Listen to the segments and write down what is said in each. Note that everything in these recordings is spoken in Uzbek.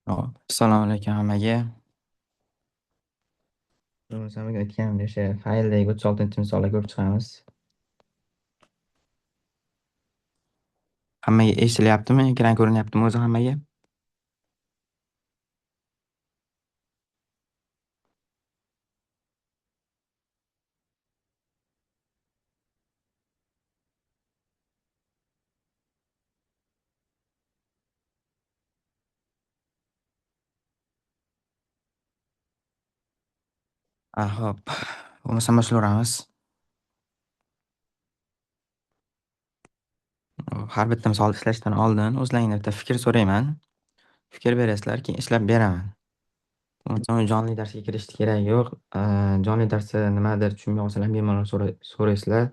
Hop, assalomu alaykum hammaga. O'zimizga o'tgan o'sha fayldagi 36 misolni ko'rib chiqamiz. Hammaga eshitilyaptimi? Ekran ko'rinyaptimi o'zi hammaga? Hop. Bo'lmasa boshlayveramiz. Har bitta misol ishlashdan oldin o'zlaringdan bitta fikr so'rayman. Fikr berasizlar, keyin ishlab beraman. Unutmang, jonli darsga kirishni keragi yo'q. Jonli darsda nimadir tushunmay qolsalar bemalol so'raysizlar.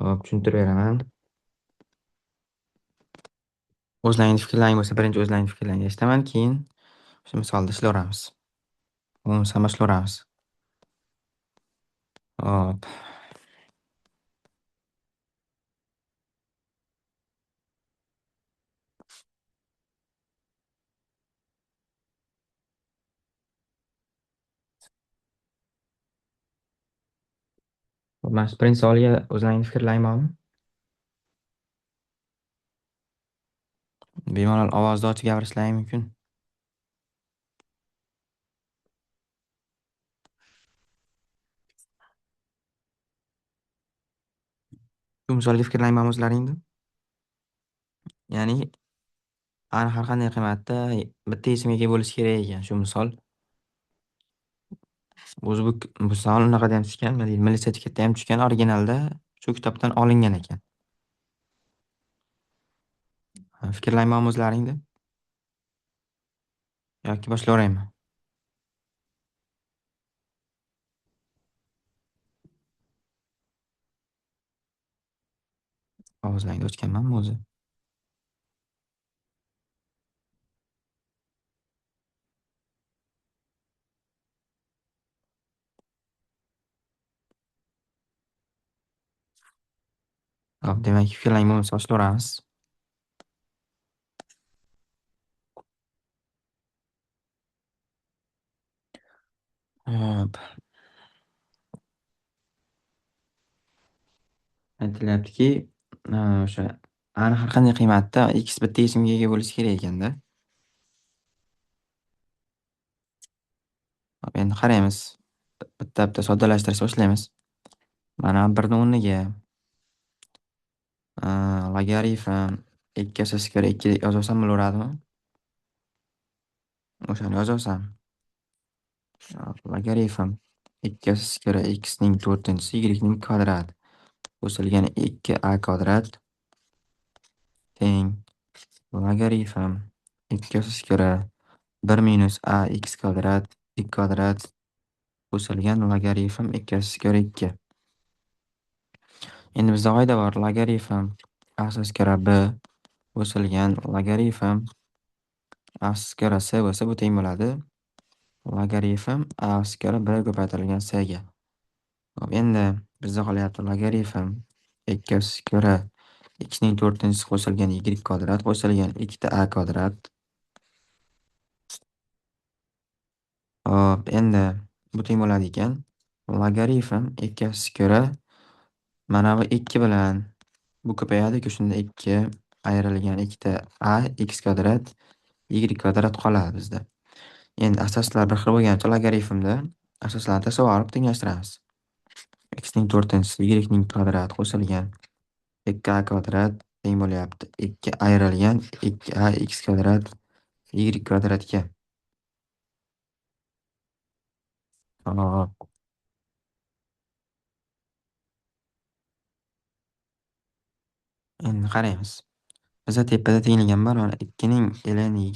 Hop, tushuntirib beraman. O'zlaringning fikrlaring bo'lsa, birinchi o'zlaringning fikrlaringni eshitaman, keyin o'sha misolda ishlayveramiz. Bo'lmasa boshlayveramiz. Hop. Mana shu birinchi savolga o'zlaringning fikrlaring bormi? Bemalol ovozni ochib gapirishlaring mumkin. Shu misolga fikrlaring bormi o'zlaringni? Ya'ni har qanday qiymatda bitta ismga ega bo'lishi kerak ekan shu misol. O'zi bu savol unaqada ham tushgan, nima deydi, Milliy sertifikatda ham tushgan, originalda shu kitobdan olingan ekan. Fikrlaring bormi o'zlaringda? Yoki boshlayveraymi? Ovozlaringni o'chganmanmi o'zi? Hop, demak, fikrlaring bo'lmasa boshlayveramiz. Hop, aytilyaptiki, o'sha har qanday qiymatda x bitta ismga ega bo'lishi kerak ekanda. Hop, endi qaraymiz. Bitta-bitta soddalashtirishni boshlaymiz. Mana 1 o'rniga logaritm 2 asosiga ko'ra 2 yozsam bo'laveradimi? O'shani yozasan. Logaritm 2 asosiga ko'ra x ning 4-si y ning kvadrati qo'shilgan 2a kvadrat teng logaritm 2 asosiga ko'ra 1 minus a x kvadrat qo'shilgan logaritm 2 asosiga ko'ra 2. Endi bizda qoida bor. Logaritm a asosiga ko'ra b qo'shilgan logaritm a asosiga ko'ra s bo'lsa, bu teng bo'ladi logaritm a asosiga ko'ra b ko'paytirilgan s ga. Hop, endi bizda qolyapti logaritm 2 asosiga ko'ra x ning 4-si qo'shilgan y kvadrat qo'shilgan 2a kvadrat. Hop, endi bu teng bo'ladi ekan logaritm 2 asosiga ko'ra mana bu 2 bilan bu ko'payadi-ku, shunda 2 ayrilgan 2a x kvadrat y kvadrat qoladi bizda. Endi asoslar bir xil bo'lganicha logaritmda asoslarni tashlab olib tenglashtiramiz. X ning 4-si y ning kvadrat qo'shilgan 2a kvadrat teng bo'lyapti 2 ayrilgan 2a x kvadrat y kvadratga. Hop, endi qaraymiz. Bizda tepada tengligim bor. Mana 2 ning ln y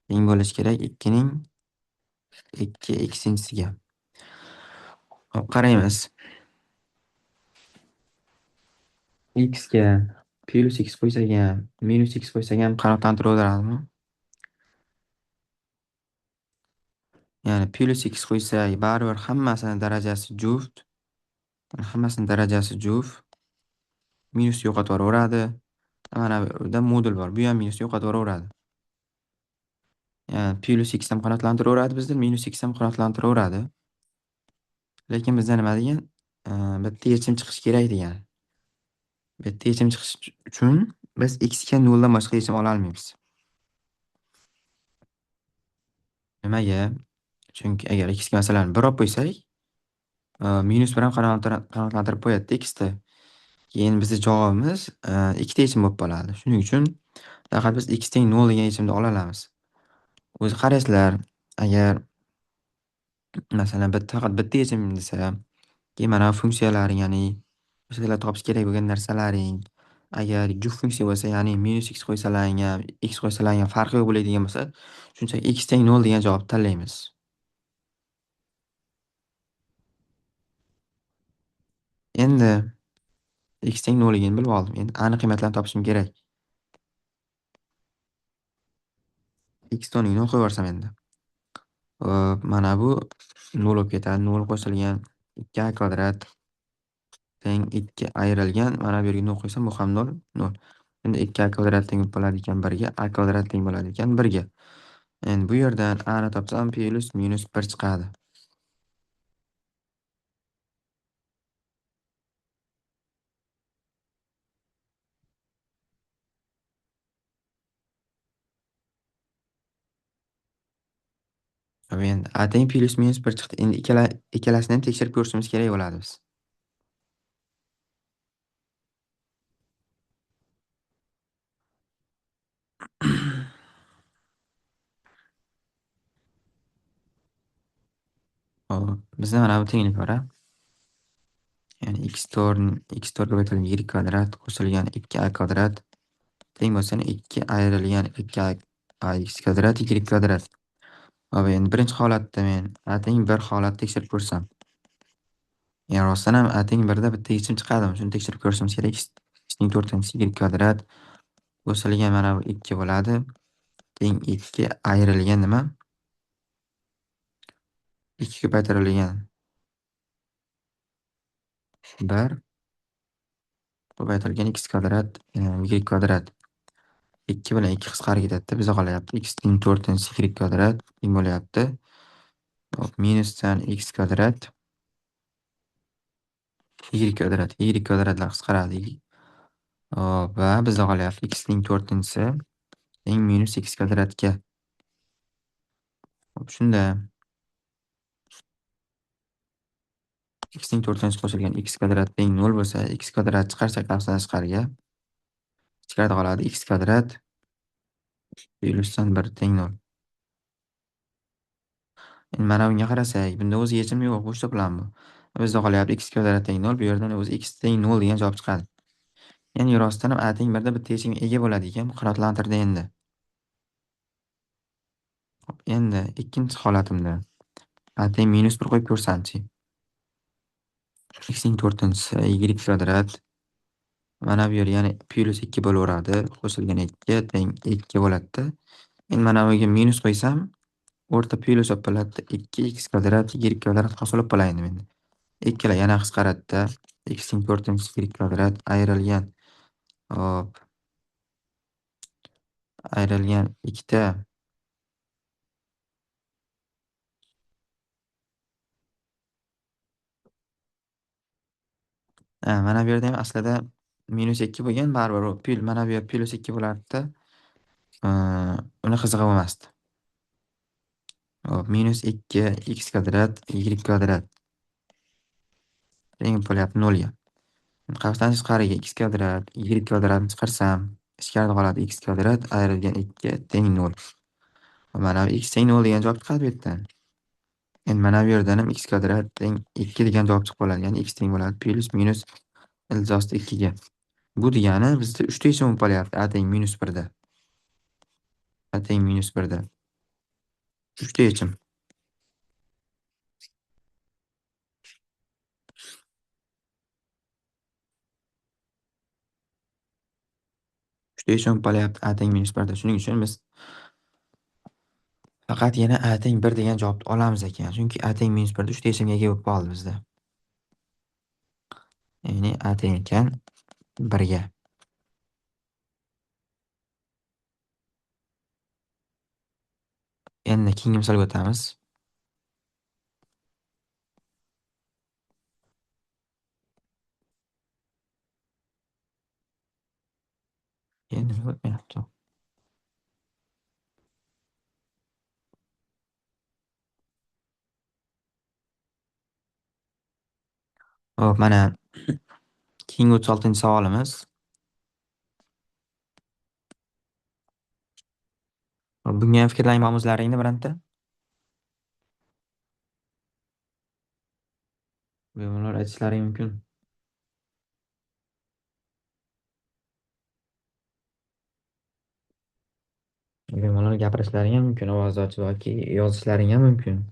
teng bo'lishi kerak 2 ning 2x'siga. Hop, qaraymiz. X ga plus x qo'ysak ham, minus x qo'ysak ham qanoatdan turaveradimi? Ya'ni plus x qo'ysak baribir hammasini darajasi juft. Hammasini darajasi juft. Minus yo'qotib yuboraveradi. Mana bu yerda modul bor. Bu ham minus yo'qotib yuboraveradi. Yani plus x ham qanotlantiraveradi bizni, minus x ham qanotlantiraveradi. Lekin bizda nima degan? Bitta yechim chiqishi kerak degan. Bitta yechim chiqishi uchun biz x ga 0 dan boshqa yechim ola olmaymiz. Nimaga? Chunki agar x ga masalan 1 olib qo'ysak, minus bilan qanoatlantirib qo'yadi x-ni. Keyin bizni javobimiz ikkita yechim bo'lib qoladi. Shuning uchun faqat biz x teng 0 degan yechimni ola olamiz. O'zi qarasizlar, agar masalan faqat bitta yechim desa, keyin mana funksiyalaring, ya'ni o'shalar topish kerak bo'lgan narsalaring agar juft funksiya bo'lsa, ya'ni minus x qo'ysalaring ham, x qo'ysalaring ham farqi yo'q bo'ladigan bo'lsa, shunchaki x teng 0 degan javobni tanlaymiz. Endi x teng 0 ligini bilib oldim. Endi aniq qiymatlarni topishim kerak. X o'rniga 0 qo'yib yuborsam endi. Hop, mana bu 0 bo'lib ketadi. 0 qo'shilgan 2a kvadrat teng 2 ayrilgan. Mana bu yerga 0 qo'ysam, bu ham 0, 0. Endi 2a kvadrat teng bo'ladi ekan 1 ga, a kvadrat teng bo'ladi ekan 1 ga. Endi bu yerdan a ni topsam plus minus 1 chiqadi. Hop, endi a teng plus minus 1 chiqdi. Endi ikkalasini ham tekshirib ko'rishimiz kerak bo'ladi biz. Hop, bizda mana bu tenglik bor, a. Ya'ni x4 ko'paytirilgan y kvadrat qo'shilgan 2a kvadrat teng bo'lsa 2 ayrilgan 2ax kvadrat y kvadrat. Hop, endi birinchi holatda men a teng 1 holatni tekshirib ko'rsam. Yani rostdan ham a teng 1 da bitta yechim chiqadimi? Shuni tekshirib ko'rishimiz kerak. X ning 4-si y kvadrat qo'shilgan mana bu 2 bo'ladi. Teng 2 ayrilgan nima? 2 ko'paytirilgan 1 ko'paytirilgan x kvadrat y kvadrat. 2 bilan 2 qisqarib ketadi. Bizga qolyapti x ning 4-si y kvadrat teng bo'lyapti. Hop, minusdan x kvadrat y kvadratlar qisqaradi. Hop, va bizga qolyapti x ning 4-si teng minus x kvadratga. Hop, shunda x ning 4-si qo'shilgan x kvadrat teng 0 bo'lsa, x kvadrat chiqarsak tavsidan tashqariga ichkarida qoladi x kvadrat plyusdan 1 teng 0. Endi mana bunga qarasak, bunda o'zi yechim yo'q, bo'sh to'plam bu. Bizda qolyapti x kvadrat teng 0, bu yerdan o'zi x teng 0 degan javob chiqadi. Ya'ni rostdan ham a teng 1 da bitta yechimga ega bo'ladi ekan, bu qanoatlantirdi endi. Hop, endi ikkinchi holatimda a teng minus 1 qo'yib ko'rsamchi. X ning 4-si y kvadrat mana bu yer ya'ni plus 2 bo'laveradi. Qo'shilgan 2 teng 2 bo'ladi. Endi mana bu yerga minus qo'ysam, o'rta plus bo'lib qoladi. 2x kvadrat y kvadrat hosil bo'lib qoladi endi. Ikkilar yana qisqaradida. X ning 4-si y kvadrat ayrilgan. Hop. Ayrilgan 2 mana bu yerda ham aslida minus 2 bo'lgan, baribir mana bu yer plus 2 bo'lardi. Uni qizig'i bo'lmasdi. Hop, minus 2 x kvadrat y kvadrat teng bo'lyapti 0 ga. Qavsdan tashqariga x kvadrat y kvadratni chiqarsam, ichkarida qoladi x kvadrat ayrilgan 2 teng 0. Mana bu x teng 0 degan javob chiqadi bu yerdan. Endi mana bu yerdan ham x kvadrat teng 2 degan javob chiqib qoladi. Ya'ni x teng bo'ladi plus minus ildizosi 2 ga. Bu degani bizda 3 ta yechim bo'lib qolyapti a teng minus 1 da. A teng minus 1 da. 3 ta yechim. 3 ta yechim bo'lib qolyapti a teng minus 1 da. Shuning uchun biz faqat yana a teng 1 degan javobni olamiz ekan. Chunki a teng minus 1 da 3 ta yechimga ega bo'lib qoldi bizda. Ya'ni a teng ekan 1 ga. Endi keyingi misolga o'tamiz. Endi nima o'tmayapti? Hop, mana keyingi 36 savolimiz. Bunga fikrlang o'zlaringni bironta. Bemalol aytishlaring mumkin. Bemalol gapirishlaring ham mumkin, ovozni ochib yoki yozishlaring ham mumkin.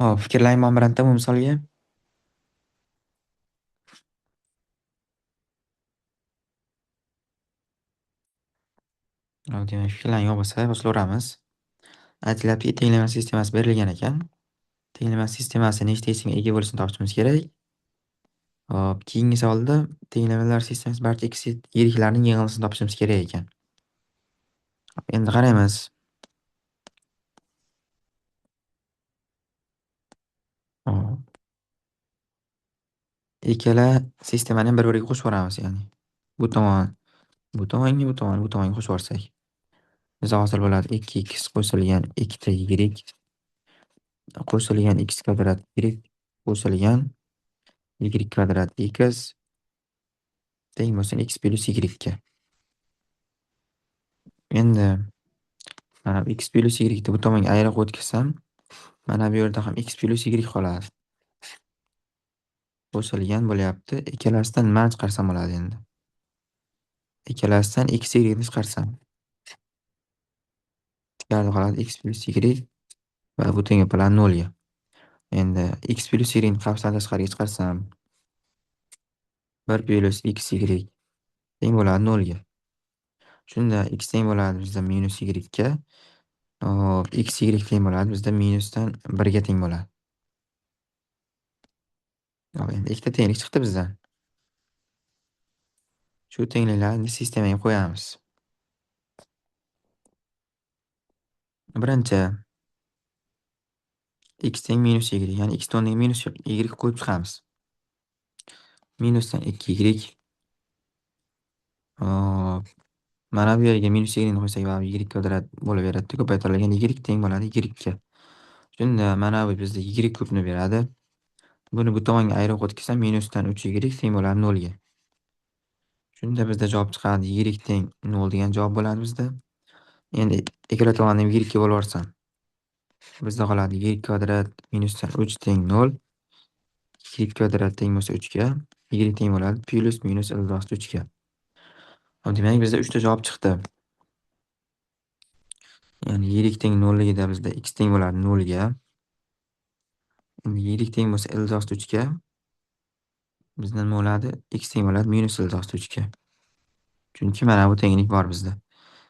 Hop, fikrlang bironta bu misolga. Hop, demak, fikrlang yo'q bo'lsa boshlayveramiz. Aytilyaptiki, tenglama sistemasi berilgan ekan. Tenglama sistemasi nechta ismga ega bo'lishini topishimiz kerak. Hop, keyingi savolda tenglamalar sistemasi barcha x yiriklarning yig'indisini topishimiz kerak ekan. Endi qaraymiz. Hop, ikkala sistemani bir-biriga qo'shib yuboramiz, ya'ni bu tomon, bu tomonga qo'shib yuborsak. Bizga hosil bo'ladi 2x qo'shilgan 2ta y qo'shilgan x kvadrat y qo'shilgan y kvadrat x teng bo'lsin x plus y ga. Endi mana x plus y ni bu tomonga ayirib o'tkazsam, mana bu yerda ham x plus y qoladi. Qo'shilgan bo'lyapti. Ikkalasidan nimani chiqarsam bo'ladi endi? Ikkalasidan x y ni chiqarsam. Ichkarida qoladi x plus y va bu teng bo'ladi 0 ga. Endi x plus y ni qavsdan tashqariga chiqarsam 1 plus x y teng bo'ladi 0 ga. Shunda x teng bo'ladi bizda minus y ga. Hop, x y teng bo'ladi bizda minusdan 1 ga teng bo'ladi. Hop, endi ikkita tenglik chiqdi bizdan. Shu tengliklarni sistemaga qo'yamiz. Birinchi x teng minus y, ya'ni x o'rniga minus y qo'yib chiqamiz. Minusdan 2y. Hop, mana bu yerga minus y ni qo'ysak va y kvadrat bo'laveradi. Ko'paytirilgan y teng bo'ladi y ga. Shunda mana bu bizda y kubni beradi. Buni bu tomonga ayirib o'tkazsam minusdan 3y teng bo'ladi 0 ga. Shunda bizda javob chiqadi y teng 0 degan javob bo'ladi bizda. Endi ikkala tomonni y ga bo'lib yuborsam, bizda qoladi y kvadrat minusdan 3 teng 0. Y kvadrat teng bo'lsa 3 ga, y teng bo'ladi plus minus ildiz 3 ga. Demak, bizda 3 ta javob chiqdi. Ya'ni y teng 0 ligida bizda x teng bo'ladi 0 ga. Endi y teng bo'lsa ildiz 3 ga. Bizda nima bo'ladi? X teng bo'ladi minus ildiz 3 ga. Chunki mana bu tenglik bor bizda.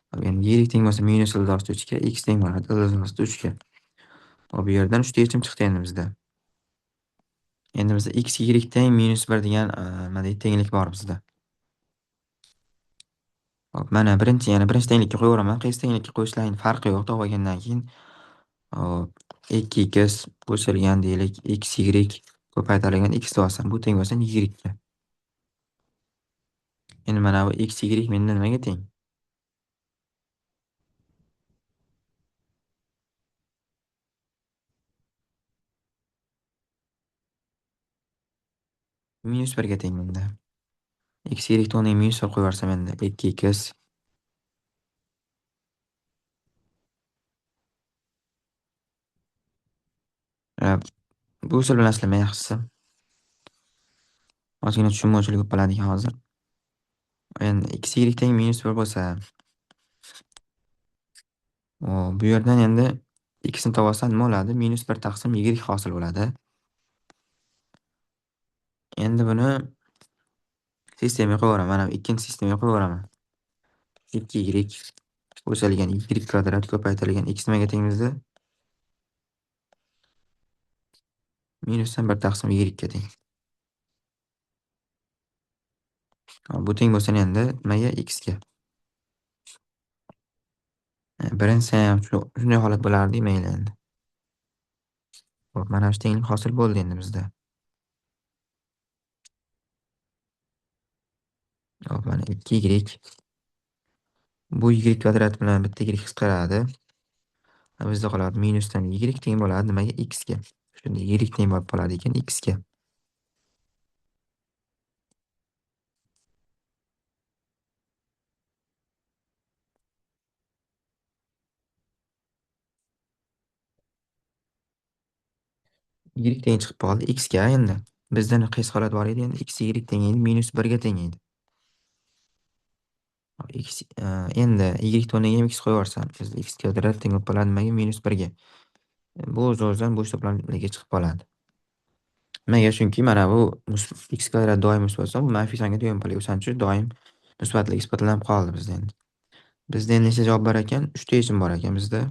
Endi y teng bo'lsa minus ildiz 3 ga, x teng bo'ladi ildiz 3 ga. Bu yerdan 3 ta yechim chiqdi endi bizda. Endi bizda x y teng minus 1 degan nima deydi, tenglik bor bizda. Hop, mana birinchi tenglikka qo'yaveraman. Qaysi tenglikka qo'yishlaring farqi yo'q. Topib olgandan keyin hop 2x qo'shilgan deylik x y ko'paytirilgan x deb olsam, bu teng bo'lsa y ga. Endi mana bu x y menda nimaga teng? Minus 1 ga teng menda. X y o'rniga minus 1 qo'yaversam endi 2x bu usul bilan ishlamay yaxshisi. Ozgina tushunmovchilik bo'lib qoladi hozir. Endi x y teng minus 1 bo'lsa, bu yerdan endi x ni topsam nima bo'ladi? Minus 1 taqsim y hosil bo'ladi. Endi buni Sistemaga qo'yaveraman. Mana bu ikkinchi sistemaga qo'yaveraman. 2y qo'shilgan y kvadrat ko'paytirilgan x nimaga teng bizda? Minusdan 1 taqsim y ga teng. Bu teng bo'lsa endi nimaga? X ga. Birinchisi ham shunday holat bo'lardi, mayli endi. Xo'p, mana shu tenglik hosil bo'ldi endi bizda. Hop, mana 2y. Bu y kvadrat bilan bitta y qisqaradi. Bizda qoladi minusdan y teng bo'ladi nimaga? X ga. Shunda y teng bo'lib qoladi ekan x ga. Y teng chiqib qoldi x ga endi. Bizda qaysi holat bor edi endi? X y teng edi, minus 1 ga teng edi. X endi y o'rniga ham x qo'yaversan. Bizda x kvadrat teng bo'lib qoladi nimaga? Minus 1 ga. Bu o'z-o'zidan bo'sh to'plamlarga chiqib qoladi. Nimaga? Chunki mana bu x kvadrat doim musbat bo'lsa, bu manfiy songa teng bo'ladi. O'shaning uchun doim musbatligi isbotlanib qoldi bizda endi. Bizda endi nechta javob bor ekan? 3 ta yechim bor ekan bizda.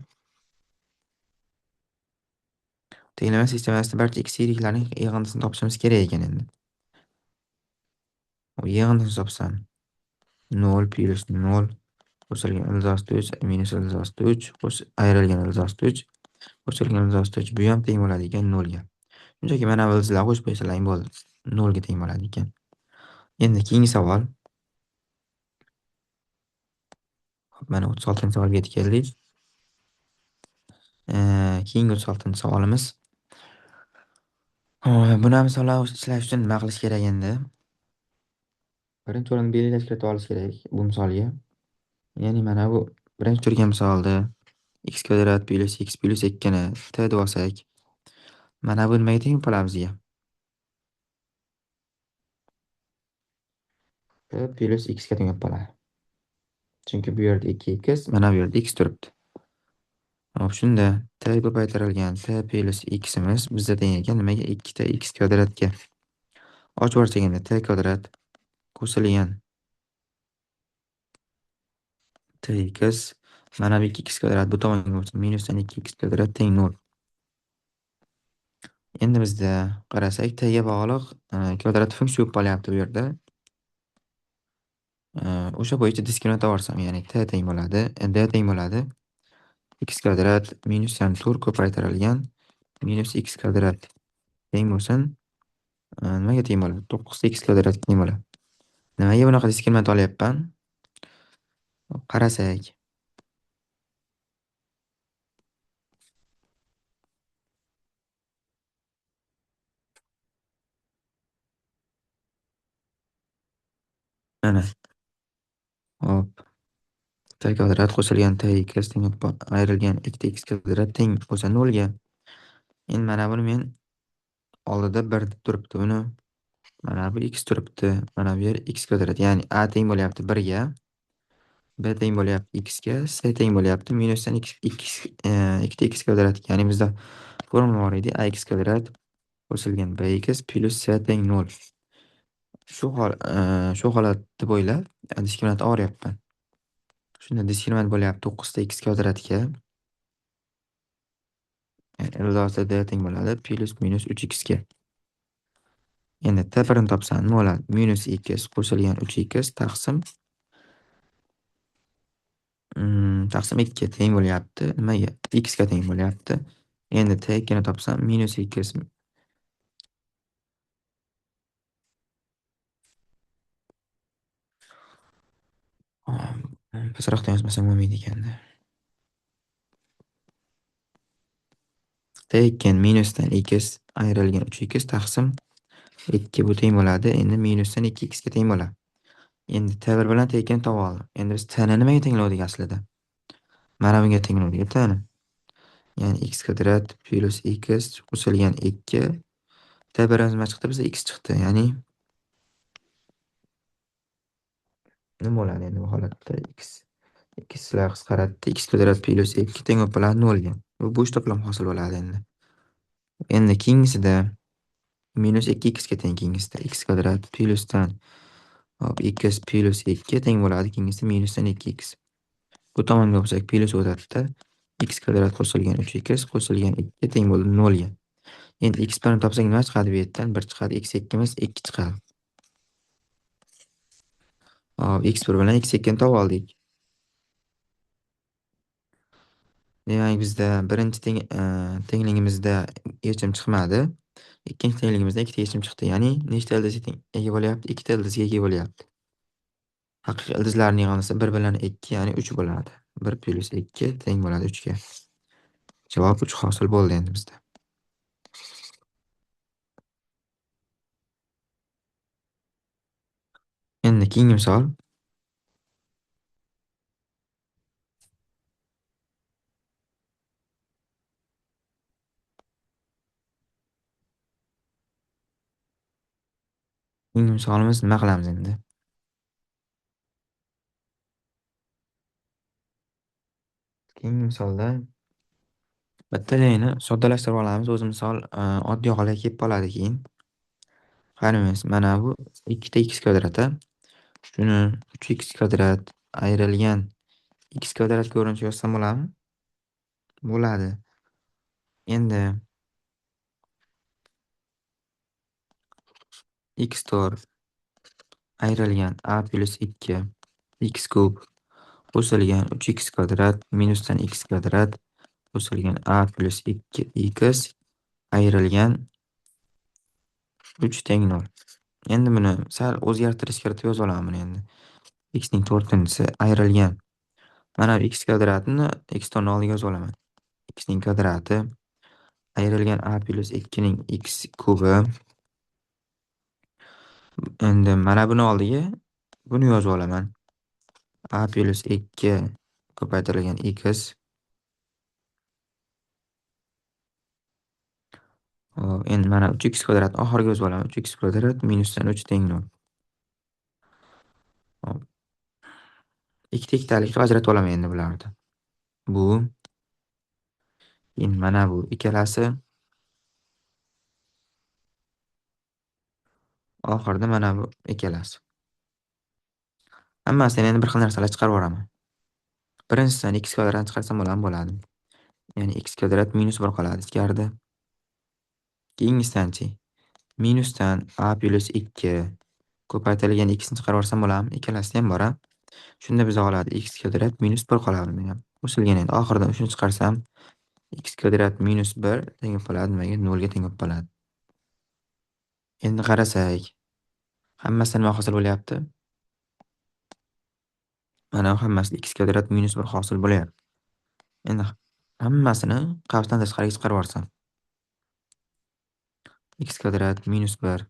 Tenglama sistemasida barcha x yiriklarning yig'indisini topishimiz kerak ekan endi. Yig'indisini topsam 0 plus 0 qo'shilgan ildiz 3 minus ildiz 3 ayrilgan ildiz 3 qo'shilgan ildiz 3 bu ham teng bo'ladi ekan 0 ga. Shunchaki mana bu ildizlarni qo'shib qo'ysalaring bo'ldi. 0 ga teng bo'ladi ekan. Endi keyingi savol. Mana 36-savolga yetib keldik. Keyingi 36-savolimiz. Buni misollar ishlash uchun nima qilish kerak endi? Birinchi o'rinni belgilashga kiritib olish kerak bu misolga. Ya'ni mana bu birinchi turgan misolda x kvadrat plus x plus 2 ni t deb olsak, mana bu nimaga teng bo'ladi bizga? T plus x ga teng bo'ladi. Chunki bu yerda 2x, mana bu yerda x turibdi. Hop, shunda t ko'paytirilgan t plus ximiz bizda teng ekan nimaga? 2 ta x kvadratga. Ochib o'rsak endi t kvadrat qo'shilgan tx mana bu 2x kvadrat bu tomonga bo'lsa minusdan 2x kvadrat teng 0. Endi bizda qarasak t ga bog'liq kvadrat funksiya bo'lib qolyapti bu yerda. O'sha bo'yicha diskriminant tavarsam, ya'ni t teng bo'ladi, d teng bo'ladi. X kvadrat minusdan 4 ko'paytirilgan minus x kvadrat teng bo'lsin. Nimaga teng bo'ladi? 9 x kvadrat teng bo'ladi. Nimaga bunaqa diskriminant olyapman? Qarasak. Mana. Hop. T kvadrat qo'shilgan tx teng ayrilgan 2x kvadrat teng bo'lsa 0 ga. Endi mana buni men oldida 1 deb turibdi buni. Mana bu x turibdi. Mana bu yer x kvadrat, ya'ni a teng bo'lyapti 1 ga. B teng bo'lyapti x ga, C teng bo'lyapti minusdan 2x kvadrat. Ya'ni bizda formula bor edi, ax kvadrat qo'shilgan bx plus C teng 0. Shu holat deb o'ylab diskriminant olyapman. Shunda diskriminant bo'lyapti 9 ta x kvadratga. Ildizi d teng bo'ladi plus minus 3x ga. Endi t1ni topsam nima bo'ladi? Minus x qo'shilgan 3x taqsim 2 ga teng bo'lyapti. Nimaga? X ga teng bo'lyapti. Endi t2 ni topsam minus x pastroqdan yozmasam bo'lmaydi ekanda. T2 minusdan x ayrilgan 3x taqsim 2 bu teng bo'ladi. Endi minusdan 2x ga teng bo'ladi. Endi t1 bilan t2 ni topib oldim. Endi biz t ni nimaga tenglovdik aslida? Mana bunga tenglovdik t ni. Ya'ni x kvadrat plus x qo'shilgan 2. T1 nima chiqdi? Bizda x chiqdi. Ya'ni nima bo'ladi endi bu holatda? Xlar qisqaradida x kvadrat plus 2 teng bo'ladi 0 ga. Bu bo'sh to'plam hosil bo'ladi endi. Endi keyingisida minus 2x ga teng keyingisida x kvadrat plusdan Hop, x plyus 2 teng bo'ladi. Keyingisi minusdan 2x. Bu tomonga bo'lsak plyus o'tadida. X kvadrat qo'shilgan 3x qo'shilgan 2 teng bo'ladi 0 ga. Endi x1 topsak nima chiqadi bu yerdan? 1 chiqadi. X2 2 chiqadi. Hop, x1 bilan x2 ni topib oldik. Demak, bizda birinchi tengligimizda yechim chiqmadi. Ikkinchi tengligimizda ikkita yechim chiqdi. Ya'ni nechta ildizga ega bo'lyapti? Ikkita ildizga ega bo'lyapti. Haqiqiy ildizlarning yig'indisi 1 bilan 2, ya'ni 3 bo'ladi. 1 plyus 2 teng bo'ladi 3 ga. Javob 3 hosil bo'ldi endi bizda. Endi keyingi misol. Keyingi misolimiz nima qilamiz endi? Keyingi misolda bittaligini soddalashtirib olamiz. O'zi misol oddiy holatga kelib qoladi keyin. Qaraymiz, mana bu ikkita x kvadrati. Shuni 3x kvadrat ayrilgan x kvadrat ko'rinishi yozsam bo'ladimi? Bo'ladi. Endi x to'rt ayrilgan a plus 2 x kub qo'shilgan 3x kvadrat minusdan x kvadrat qo'shilgan a plus 2 x ayrilgan 3 teng 0. Endi buni sal o'zgartirish kiritib yozib olaman buni endi. X ning to'rtinchisi ayrilgan. Mana bu x kvadratini x tomon oldiga yozib olaman. X ning kvadrati ayrilgan a plus 2 ning x kubi. Endi mana buni oldiga buni yozib olaman. A plus 2 ko'paytirilgan x. Hop, endi mana 3x kvadrat oxiriga yozib olaman. 3x kvadrat minusdan 3 teng 0. Hop. Ikkita ikkitalikqa ajratib olaman endi bularni. Bu endi mana bu ikkalasi oxirida mana bu ikkalasi. Hammasidan endi bir xil narsalar chiqarib yuboraman. Birinchisidan x kvadratni chiqarsam bo'ladi. Ya'ni x kvadrat minus 1 qoladi ichkarida. Keyingisidanchi minusdan a plus 2 ko'paytirilgan x ni chiqarib yuborsam bo'ladimi? Ikkalasi ham bor. Shunda biza qoladi x kvadrat minus 1 qoladi buni ham. Qo'shilgan endi oxiridan shuni chiqarsam x kvadrat minus 1 teng bo'lib qoladi nimaga? 0 ga teng bo'lib qoladi. Endi qarasak, hammasidan nima hosil bo'lyapti? Mana hammasi x kvadrat minus 1 hosil bo'lyapti. Endi hammasini qavsdan tashqariga chiqarib yuborsam x kvadrat minus 1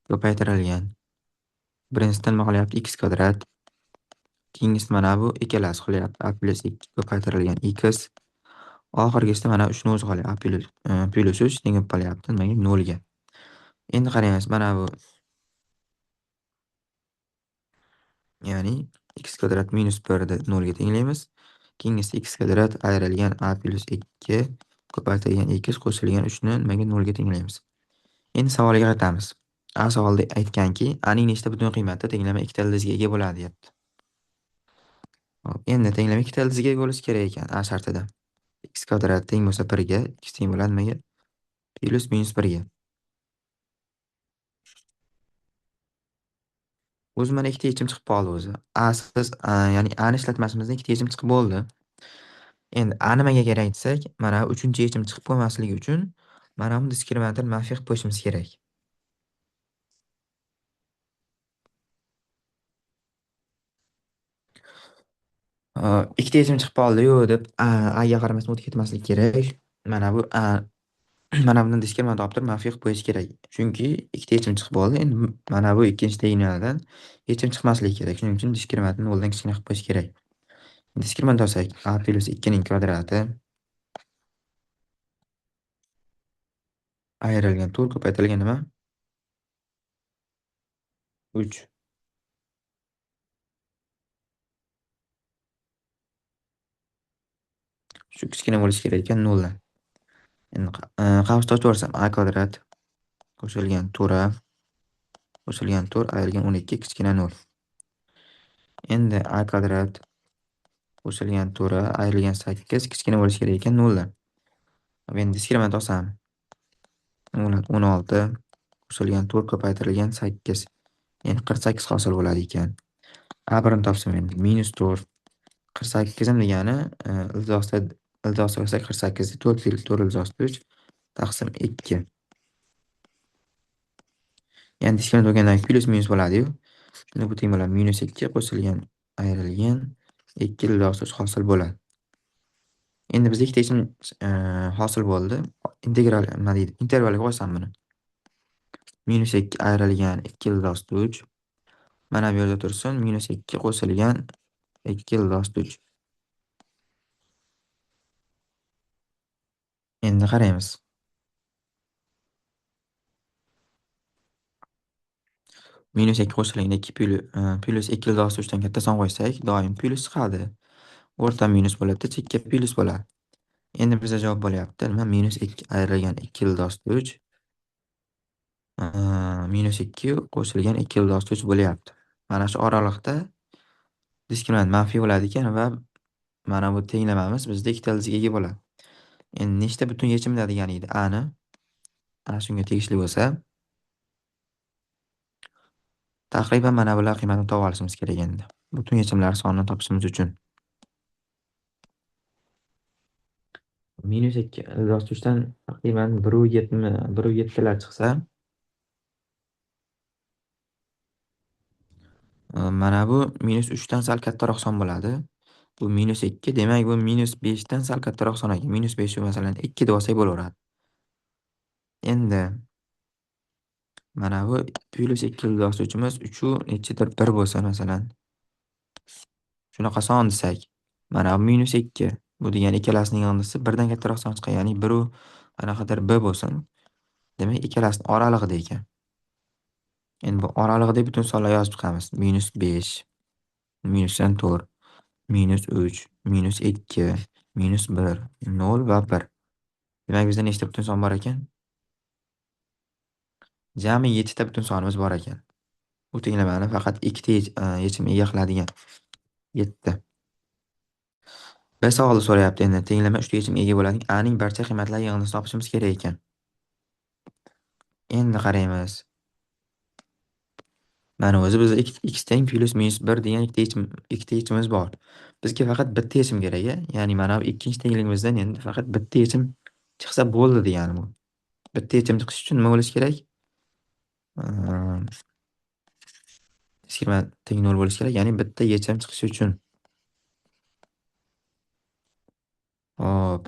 ko'paytirilgan. Birinchisidan nima qolyapti? X kvadrat. Keyingisi mana bu ikkalasi qolyapti. A plus 2 ko'paytirilgan x. Oxirgisida mana shuni o'zi qolyapti. A plus 3 teng bo'lib qolyapti. Nimaga? 0 ga. Endi qaraymiz, mana bu ya'ni x kvadrat minus 1 ni 0 ga tenglaymiz. Keyingisi x kvadrat ayrilgan a plus 2 ko'paytirilgan x qo'shilgan 3 ni nimaga? 0 ga tenglaymiz. Endi savolga qaytamiz. A savolda aytganki, a ning nechta butun qiymati tenglama ikkita ildizga ega bo'ladi, deyapti. Hop, endi tenglama ikkita ildizga ega bo'lishi kerak ekan a shartida. X kvadrat teng bo'lsa 1 ga, x teng bo'ladi nimaga? Plus minus 1 ga. O'zi mana ikkita yechim chiqib qoldi o'zi. Ya'ni a ni ishlatmasimizda ikkita yechim chiqib bo'ldi. Endi a nimaga kerak desak, mana uchinchi yechim chiqib bo'lmasligi uchun mana bu diskriminator manfiy qilib qo'yishimiz kerak. Ikkita yechim chiqib qoldi-yu deb a ga qaramasdan o'tib ketmaslik kerak. Mana bu mana bundan diskriminator olib turib manfiy qilib qo'yish kerak. Chunki ikkita yechim chiqib bo'ldi. Endi mana bu ikkinchi tegnadan yechim chiqmasligi kerak. Shuning uchun diskriminatorni o'ldan kichkina qilib qo'yish kerak. Diskriminant olsak, a plus 2 ning kvadrati ayrilgan 4 ko'paytirilgan nima? 3. Shu kichkina bo'lishi kerak ekan 0 dan. Endi qavsni ochib yuborsam a kvadrat qo'shilgan 4 qo'shilgan 4 ayrilgan 12 kichkina 0. Endi a kvadrat qo'shilgan 4 ayrilgan 8 kichkina bo'lishi kerak ekan 0 dan. Endi diskriminant osaman. 16 qo'shilgan 4 ko'paytirilgan 8. Ya'ni 48 hosil bo'ladi ekan. A1 ni topsam endi -4. 48 degani ildosida olsak 48 4 ildosida 3 taqsim 2. Ya'ni diskriminant bo'lgandan keyin plyus minus bo'ladi-yu. Shunda bu teng bo'ladi -2 qo'shilgan ayrilgan 2 ildosida 3 hosil bo'ladi. Endi bizda ikkita yechim hosil bo'ldi. Integral nima deydi? Intervalga qo'ysam buni. -2 ayrilgan 2 ildosida 3. Mana bu yerda tursin. -2 qo'shilgan 2 ildosida 3. Endi qaraymiz. -2 qo'shilgan 2 plyus 2 ildosida 3 dan katta son qo'ysak, doim plyus chiqadi. O'rta minus bo'ladi, chekka plyus bo'ladi. Endi bizda javob bo'lyapti nima? -2 ayrilgan 2 ildosida 3 -2 qo'shilgan 2 ildosida 3 bo'lyapti. Mana shu oraliqda diskriminant manfiy bo'ladi ekan va mana bu tenglamamiz bizda ikkita ildizga ega bo'ladi. Endi nechta butun yechimda degan edi a ni. Ana shunga tegishli bo'lsa, taxriban mana bular qiymatini topa olishimiz kerak endi. Butun yechimlar sonini topishimiz uchun. -2 ildosida 3 dan taqriban 1,7lar chiqsa, mana bu -3 dan sal kattaroq son bo'ladi. Bu -2, demak bu -5 dan sal kattaroq son ekan. -5 masalan 2 deb olsak bo'laveradi. Endi mana bu +2 ildosida 3imiz 3u nechidir 1 bo'lsa masalan. Shunaqa son desak, mana bu -2. Bu degani ikkalasining yig'indisi 1 dan kattaroq son chiqadi. Ya'ni 1 u qanaqadir b bo'lsin. Demak, ikkalasining oralig'ida ekan. Endi bu oralig'ida butun sonlar yozib chiqamiz. -5, -4, -3, -2, -1, 0 va 1. Demak, bizda nechta butun son bor ekan? Jami 7 ta butun sonimiz bor ekan. Bu tenglamani faqat ikkita yechim ega qiladigan 7. B savolda so'rayapti endi tenglama 3 ta yechimga ega bo'ladi. A ning barcha qiymatlari yig'indisini topishimiz kerak ekan. Endi qaraymiz. Mana o'zi bizda x teng plus minus 1 degan ikkita yechimimiz bor. Bizga faqat bitta yechim kerak, ya'ni mana bu ikkinchi tengligimizdan endi faqat bitta yechim chiqsa bo'ldi degani bu. Bitta yechim chiqish uchun nima bo'lishi kerak? Diskriminant teng 0 bo'lishi kerak, ya'ni bitta yechim chiqishi uchun. Hop.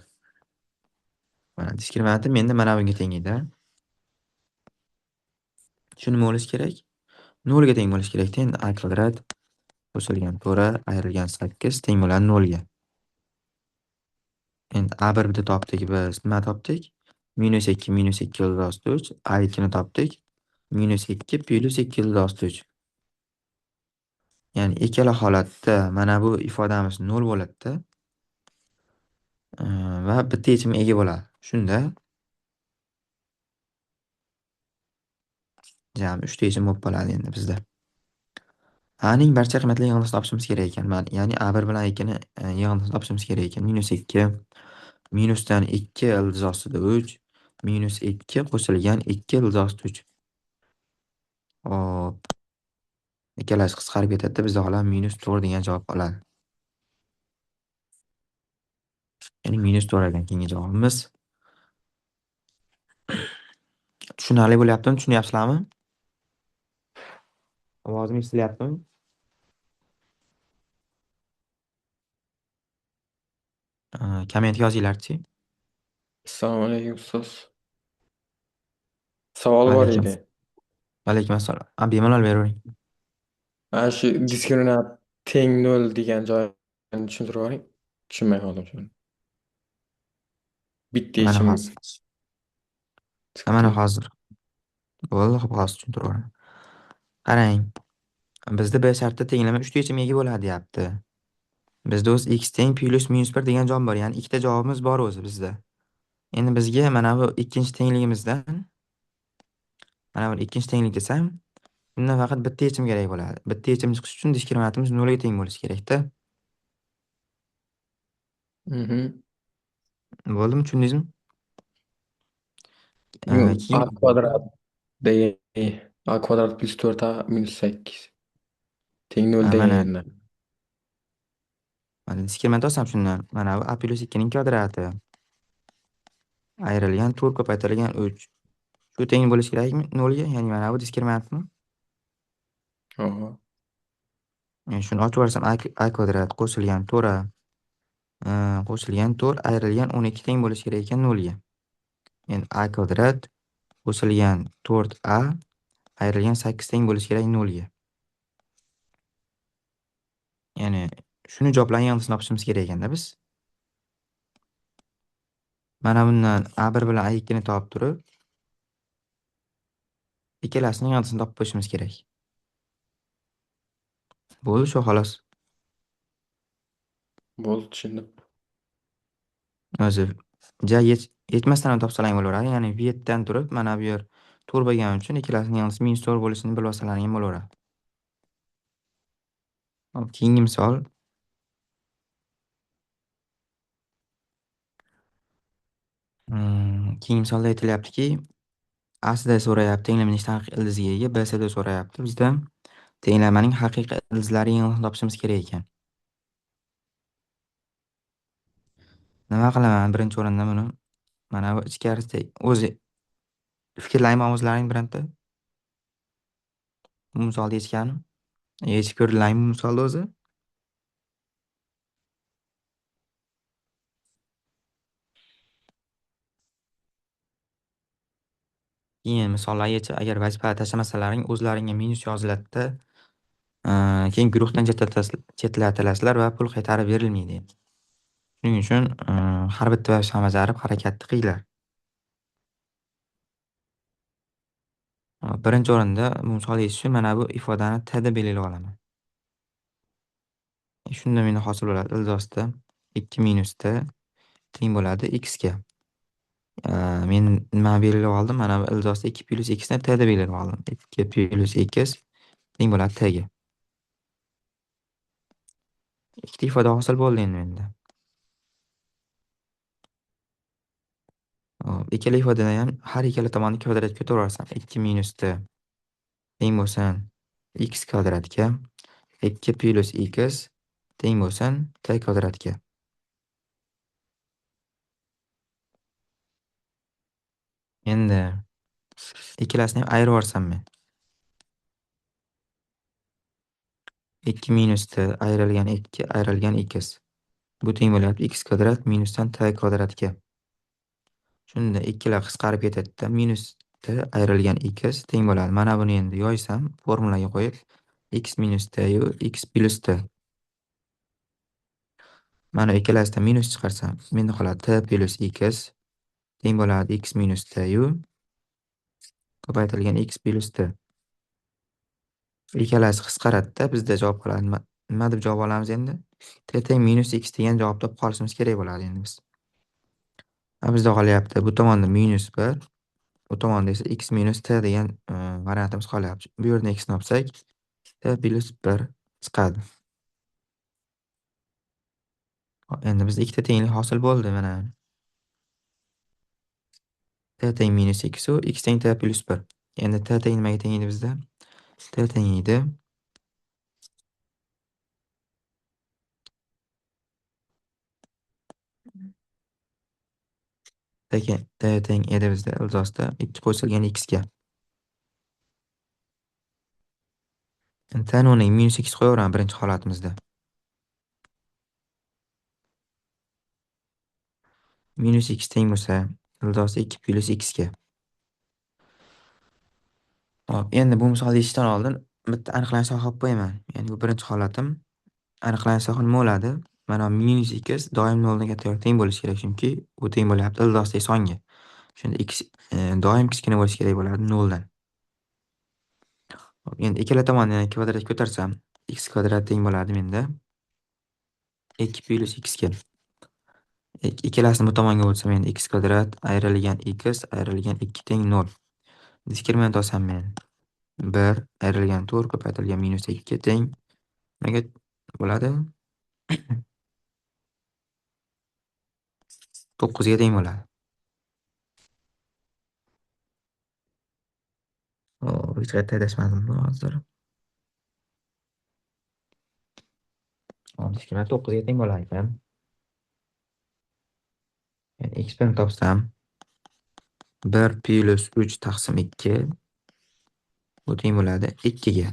Mana diskriminantim endi mana bunga teng edi. Shu nima bo'lishi kerak? 0 ga teng bo'lishi kerak. Endi a kvadrat qo'shilgan 4 ayrilgan 8 teng bo'ladi 0 ga. Endi a1 ni topdik biz. Nima topdik? -2 -2 ildosida 3. a2 ni topdik. -2 plus 2 ildosida 3. Ya'ni ikkala holatda mana bu ifodamiz 0 bo'ladi-da. Va bitta yechimga ega bo'ladi. Shunda jami 3 ta yechim bo'lib qoladi endi bizda. A ning barcha qiymatli yig'indisini topishimiz kerak ekan. Ya'ni A1 bilan A2 ni yig'indisini topishimiz kerak ekan. -2 minusdan 2 ildizosida 3 -2 qo'shilgan 2 ildizosida 3. Hop. Ikkalasi qisqarib ketadi. Bizda hali -4 degan javob qoladi. Ya'ni -4 ekan keyingi javobimiz. Tushunarli bo'lyaptimi? Tushunyapsizlarmi? Ovozim eshitilyaptimi? Kommentga yozinglar-chi. Assalomu alaykum ustoz. Savol bor Alaykum. edi. Alaykum assalom. Bemalol beravering. Ana shu diskriminant teng 0 degan joyini tushuntirib yuboring. Tushunmay qoldim shuni. Bitta Mana yechim hozir. Mana chiqdi. hozir. Bo'ldi, hop hozir tushuntirib yuboraman. Qarang. Bizda B shartda tenglama 3 ta yechimga ega bo'ladi deyapti. Bizda o'zi x teng plus minus 1 degan javob bor. Ya'ni ikkita javobimiz bor o'zi bizda. Endi bizga mana bu ikkinchi tengligimizdan mana bu ikkinchi tenglik desam, Bundan faqat bitta yechim kerak bo'ladi. Bitta yechim chiqish uchun diskriminantimiz nolga teng bo'lishi kerakda. Mhm. Bo'ldimi, tushundingizmi? A Keyin kvadrat A kvadrat plus 4A minus 8 teng 0 mana deganda. diskriminant olsam shundan. Mana bu a plus 2 ning kvadrati ayrilgan 4 ko'paytirilgan 3. Shu teng bo'lishi kerakmi nolga? Ya'ni mana bu diskriminantmi? Oho. Shuni ochib yuborsam a kvadrat qo'shilgan 4a qo'shilgan 4 ayrilgan 12 teng bo'lishi kerak ekan nolga. Endi a kvadrat qo'shilgan 4a ayrilgan 8 teng bo'lishi kerak nolga. Ya'ni shuni javoblari yanglisini topishimiz kerak ekanda biz. Mana bundan a1 bilan a2 ni topib turib, ikkalasining yanglisini topib qo'yishimiz kerak. Bo'ldi, shu xolos. Bo'ldi, tushundim. O'zi yetmasdan ham topsalar ham bo'laveradi. Ya'ni bu yerdan turib, mana bu yer 4 bo'lgani uchun ikkalasining yanglisi -4 bo'lishini bilib olsalaring ham bo'laveradi. Hop, keyingi misol. Keyingi misolda aytilyaptiki, A-sida so'rayapti tenglama nechta haqiqiy ildizga ega, B-sida so'rayapti bizdan tenglamaning haqiqiy ildizlari yanglisini topishimiz kerak ekan. Nima qilaman birinchi o'rinda buni? Mana bu ichkarisida o'zi fikrlayman o'zlaring bironta. Bu misolda yechganim. Yechib ko'rdilarmi bu misolda o'zi? Keyin misollar yechib agar vazifalar tashlamasalaring o'zlaringga minus yoziladida, keyin guruhdan chetlatilasizlar va pul qaytarib berilmaydi. Shuning uchun har bitta vazifani bajarib harakatni qilinglar. Birinchi o'rinda bu misolni yechish uchun mana bu ifodani t deb belgilab olaman. Shunda menda hosil bo'ladi ildizda 2 minus t teng bo'ladi x ga. Men nima belgilab oldim? Mana bu ildizda 2 plus x ni t deb belgilab oldim. 2 plus x teng bo'ladi t ga. Ikkita ifoda hosil bo'ldi endi menda. Ikkala ifodani ham har ikkala tomonni kvadratga ko'taraversam 2 minus t teng bo'lsin x kvadratga, 2 plus x teng bo'lsin t kvadratga. Endi ikkalasini ham ayirib yuborsam men 2 minus t ayrilgan 2 ayrilgan x. Bu teng bo'lyapti x kvadrat minusdan t kvadratga. Shunda ikkala qisqarib ketadi. Minus t ayrilgan x teng bo'ladi. Mana buni endi yoysam formulaga qo'yib x minus t yu x plus t. Mana ikkalasidan minus chiqarsam, menda qoladi t plus x teng bo'ladi x minus t yu ko'paytirilgan x plus t. Ikkalasi qisqaradida bizda javob qoladi. Nima deb javob olamiz endi? T teng minus x degan javob topib qolishimiz kerak bo'ladi endi biz. Bizda qolyapti bu tomonda minus 1, bu tomonda esa x minus t degan variantimiz qolyapti. Bu yerdan x ni olsak, t plus 1 chiqadi. Endi bizda ikkita tenglik hosil bo'ldi mana. T teng minus x u x teng t plus 1. Endi t teng nimaga teng edi bizda? T teng edi t teng edi bizda ildizda 2 qo'shilgan x ga. T o'rniga minus x qo'yaveraman birinchi holatimizda. Minus x teng bo'lsa, ildizda 2 plus x ga. Hop, endi bu misolni yechishdan oldin bitta aniqlanish olib qo'yaman. Ya'ni bu birinchi holatim. Aniqlanish nima bo'ladi? Mana minus x doim 0 ga teng bo'lishi kerak, chunki u teng bo'lyapti ildizda songa. Shunda x doim kichkina bo'lishi kerak bo'ladi 0 dan. Hop, endi ikkala tomonni kvadratga ko'tarsam, x kvadrat teng bo'ladi menda 2 plus x ga. Ikkalasini bu tomonga o'tsam endi x kvadrat ayrilgan x ayrilgan 2 teng 0. Diskriminant olsam men Bir ayrilgan to'rt ko'paytirilgan minus ikki teng nimaga bo'ladi? To'qqizga teng bo'ladi. Hech qayerda adashmadimmi hozir? 9 ga teng bo'lar ekan. Yani x bilan topsam 1 plus 3 taqsim 2 bu teng bo'ladi 2 ga.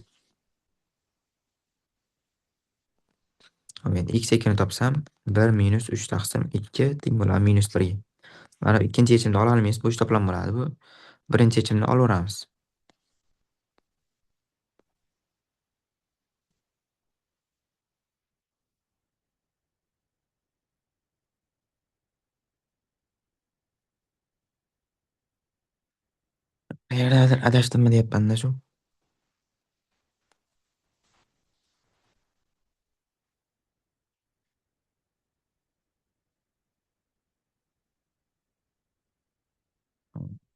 Men x ekini topsam 1 minus 3 taqsim 2 teng bo'ladi minus 1 ga. Mana ikkinchi yechimni ola olmaymiz, bo'sh to'plam bo'ladi bu. Birinchi yechimni olaveramiz. Qayerdadir adashdimmi deyapman-da shu.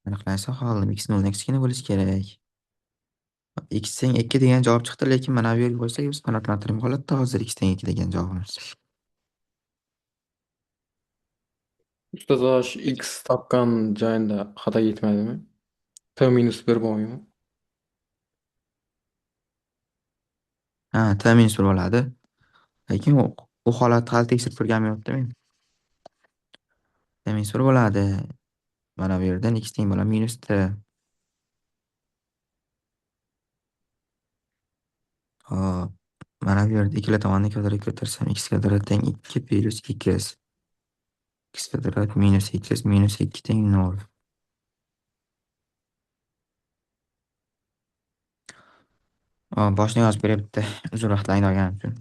Aniqlansa holim x 0 kichkina bo'lishi kerak. X teng 2 degan javob chiqdi, lekin mana bu yerga qo'ysak biz qanoatlantirib qoladida hozir x teng 2 degan javobimiz. Ustoz x topgan joyida xato ketmadimi? T minus 1 bo'lmaymi? Ha, t minus 1 bo'ladi. Lekin u holatni hali tekshirib ko'rganim yo'qda men. T minus 1 bo'ladi. Mana bu yerdan x teng bo'ladi minus t. Hop. Mana bu yerda ikkala tomonni kvadratga ko'tarsam x kvadrat teng 2 plus x. X kvadrat minus x minus 2 teng 0. Boshni yozib beray bitta. Uzun vaqtlarni olganim uchun.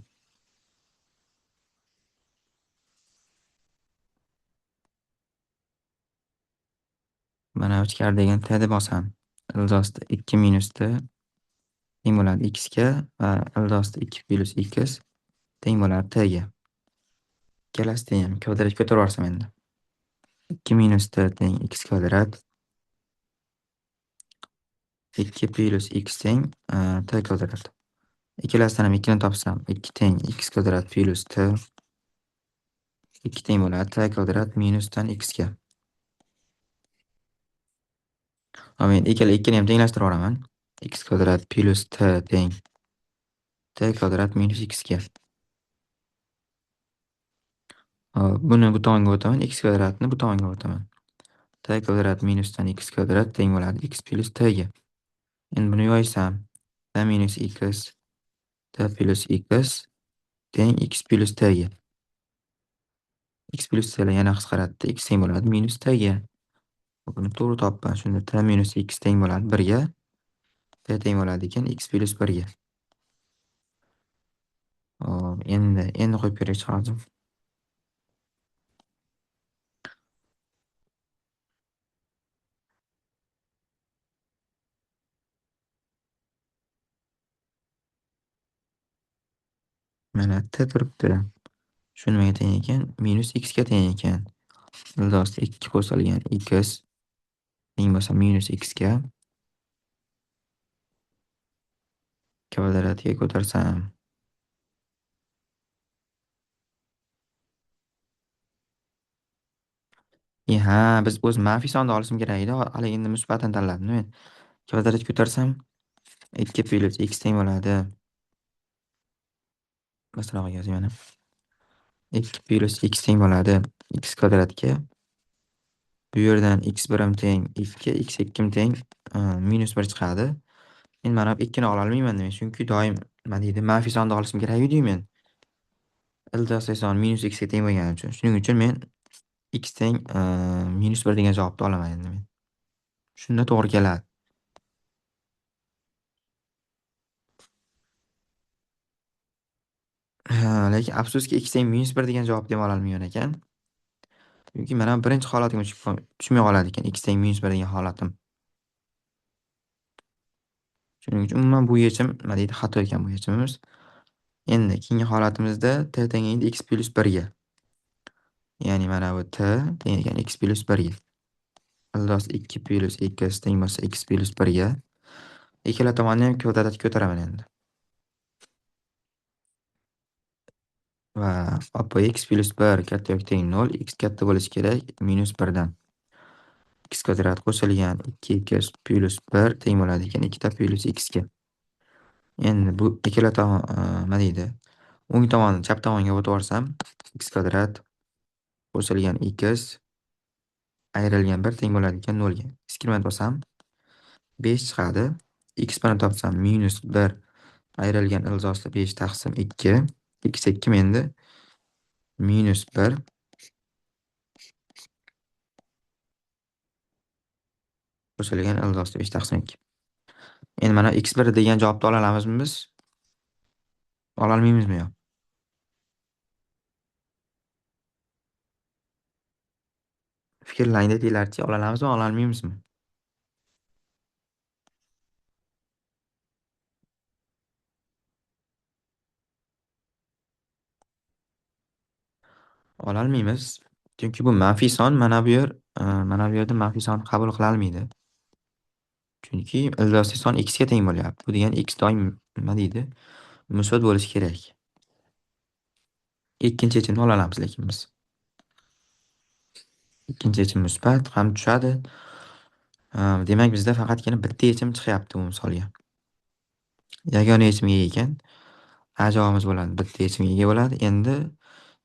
Mana ichkari degan t deb olsam, ildosda 2 minus t teng bo'ladi x ga va ildosda 2 plus x teng bo'ladi t ga. Ikkalasini ham kvadratga ko'tarib yuborsam endi. 2 minus t teng x kvadrat. 2 plus x teng t kvadrat. Ikkalasidan ham 2 ni topsam 2 teng x kvadrat plus t 2 teng bo'ladi t kvadrat minusdan x ga. Men ikkala 2 ni ham tenglashtirib yuboraman. X kvadrat plus t teng t kvadrat minus x ga. Buni bu tomonga o'taman, x kvadratni bu tomonga o'taman. T kvadrat minusdan x kvadrat teng bo'ladi x plus t ga. Endi buni yoysam t minus x t plus x teng x plus t ga. X plus t yana qisqaratdi, x teng bo'ladi minus t ga. Buni to'g'ri topman. Shunda t minus x teng bo'ladi 1 ga. T teng bo'ladi ekan x plus 1 ga. Endi qo'yib beraychi hozir. Mana t turibdi. Shu nimaga teng ekan? Minus x ga teng ekan. Ildosda 2 qo'shilgan x teng bo'lsa minus x ga. Kvadratga ko'tarsam biz o'z manfiy sonni olishim kerak edi. Hali endi musbatini tanladim men. Kvadratga ko'tarsam 2 plus x teng bo'ladi. Bastroq yozayman mana. 2 plus x teng bo'ladi x kvadratga. Bu yerdan x birim teng 2, x ikkim teng minus 1 chiqadi. Endi mana bu 2 ni ola olmayman men, chunki doim nima deydi, manfiy sonni olishim kerak edi men. Ildosli son minus x ga teng bo'lgani uchun. Shuning uchun men x teng minus 1 degan javobni olaman endi men. Shunda to'g'ri keladi. Lekin afsuski x teng minus 1 degan javobni ham ololmayman ekan. Chunki mana birinchi holatimga tushmay qoladi ekan x teng minus 1 degan holatim. Shuning uchun umuman bu yechim nima deydi, xato ekan bu yechimimiz. Endi keyingi holatimizda t teng x plus 1 ga. Ya'ni mana bu t teng ekan x plus 1 ga. Ildiz 2 plus x teng bo'lsa x plus 1 ga. Ikkala tomonni ham kvadratga ko'taraman endi. Va oppo x plyus 1 katta yoki teng 0, x katta bo'lishi kerak minus 1 dan. X kvadrat qo'shilgan 2x plyus 1 teng bo'ladi ekan 2 ta plyus x ga. Endi bu ikkala tomon nima deydi? O'ng tomonni chap tomonga o'tib yuborsam, x kvadrat qo'shilgan x ayrilgan 1 teng bo'ladi ekan 0 ga. X bosam 5 chiqadi. X bilan topsam minus 1 ayrilgan ilzosi 5 taqsim 2. X 2 endi minus 1 qo'shilgan ilzosi 5 taqsim 2. Endi mana x1 degan javobni ola olamizmi biz? Ola olmaymizmi yo? Fikrlang dedinglarchi, ola olamizmi, ola olmaymizmi? Ola olmaymiz. Chunki bu manfiy son, mana bu yerda manfiy son qabul qila olmaydi. Chunki ildizi son x ga teng bo'lyapti. Bu degani x doim nima deydi? Musbat bo'lishi kerak. Ikkinchi yechimni ola olamiz lekin biz. Ikkinchi yechim musbat ham tushadi. Demak bizda faqatgina bitta yechim chiqyapti bu misolga. Yagona yechimga ega ekan. A javobimiz bo'ladi. Bitta yechimga ega bo'ladi. Endi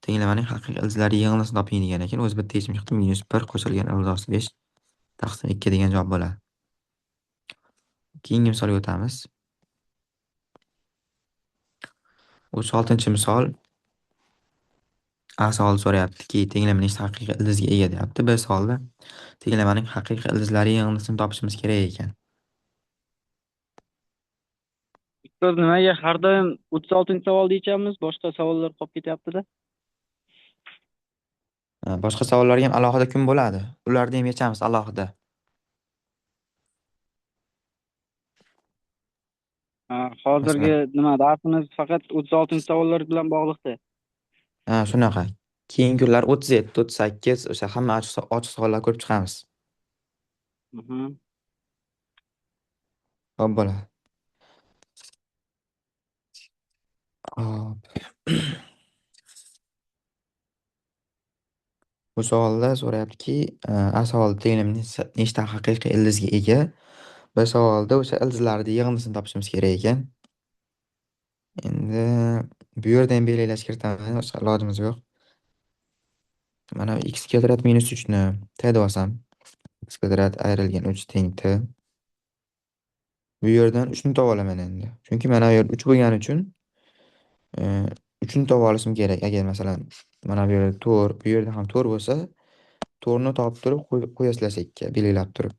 tenglamaning haqiqiy ildizlari yig'indisini toping degan ekan. O'zi bitta yechim chiqdi. Minus 1 qo'shilgan ildizi 5 taqsim 2 degan javob bo'ladi. Keyingi misolga o'tamiz. 36-misol. A savol so'rayaptiki, tenglamaning haqiqiy ildizga ega deyapti. B savolda tenglamaning haqiqiy ildizlari yig'indisini topishimiz kerak ekan. Ustoz, nimaga har doim 36 savol deychamiz, boshqa savollar qolib ketyapti-da. Boshqa savollarga ham alohida kun bo'ladi. Ularni ham yechamiz alohida. Hozirgi Masalan, darsimiz faqat 36 savollar bilan bog'liqda. shunaqa. Keyingi kunlar 37, 38 o'sha hamma ochiq savollar ko'rib chiqamiz. Mhm. Xo'p bo'ladi. Hop. Bu savolda so'rayaptiki, A savolda tenglamning nechta haqiqiy ildizga ega? B savolda o'sha ildizlarni yig'indisini topishimiz kerak ekan. Endi bu yerda ham belgilash kiritaman, boshqa ilojimiz yo'q. Mana x kvadrat minus 3 ni t deb olsam, x kvadrat ayrilgan 3 teng t. Bu yerdan 3 ni topa olaman endi. Chunki mana bu yer 3 bo'lgani uchun 3 ni topa olishim kerak. Agar masalan mana bu yerda 4, bu yerda ham 4 bo'lsa, 4 ni topib turib qo'yasizlar chekka belgilab turib.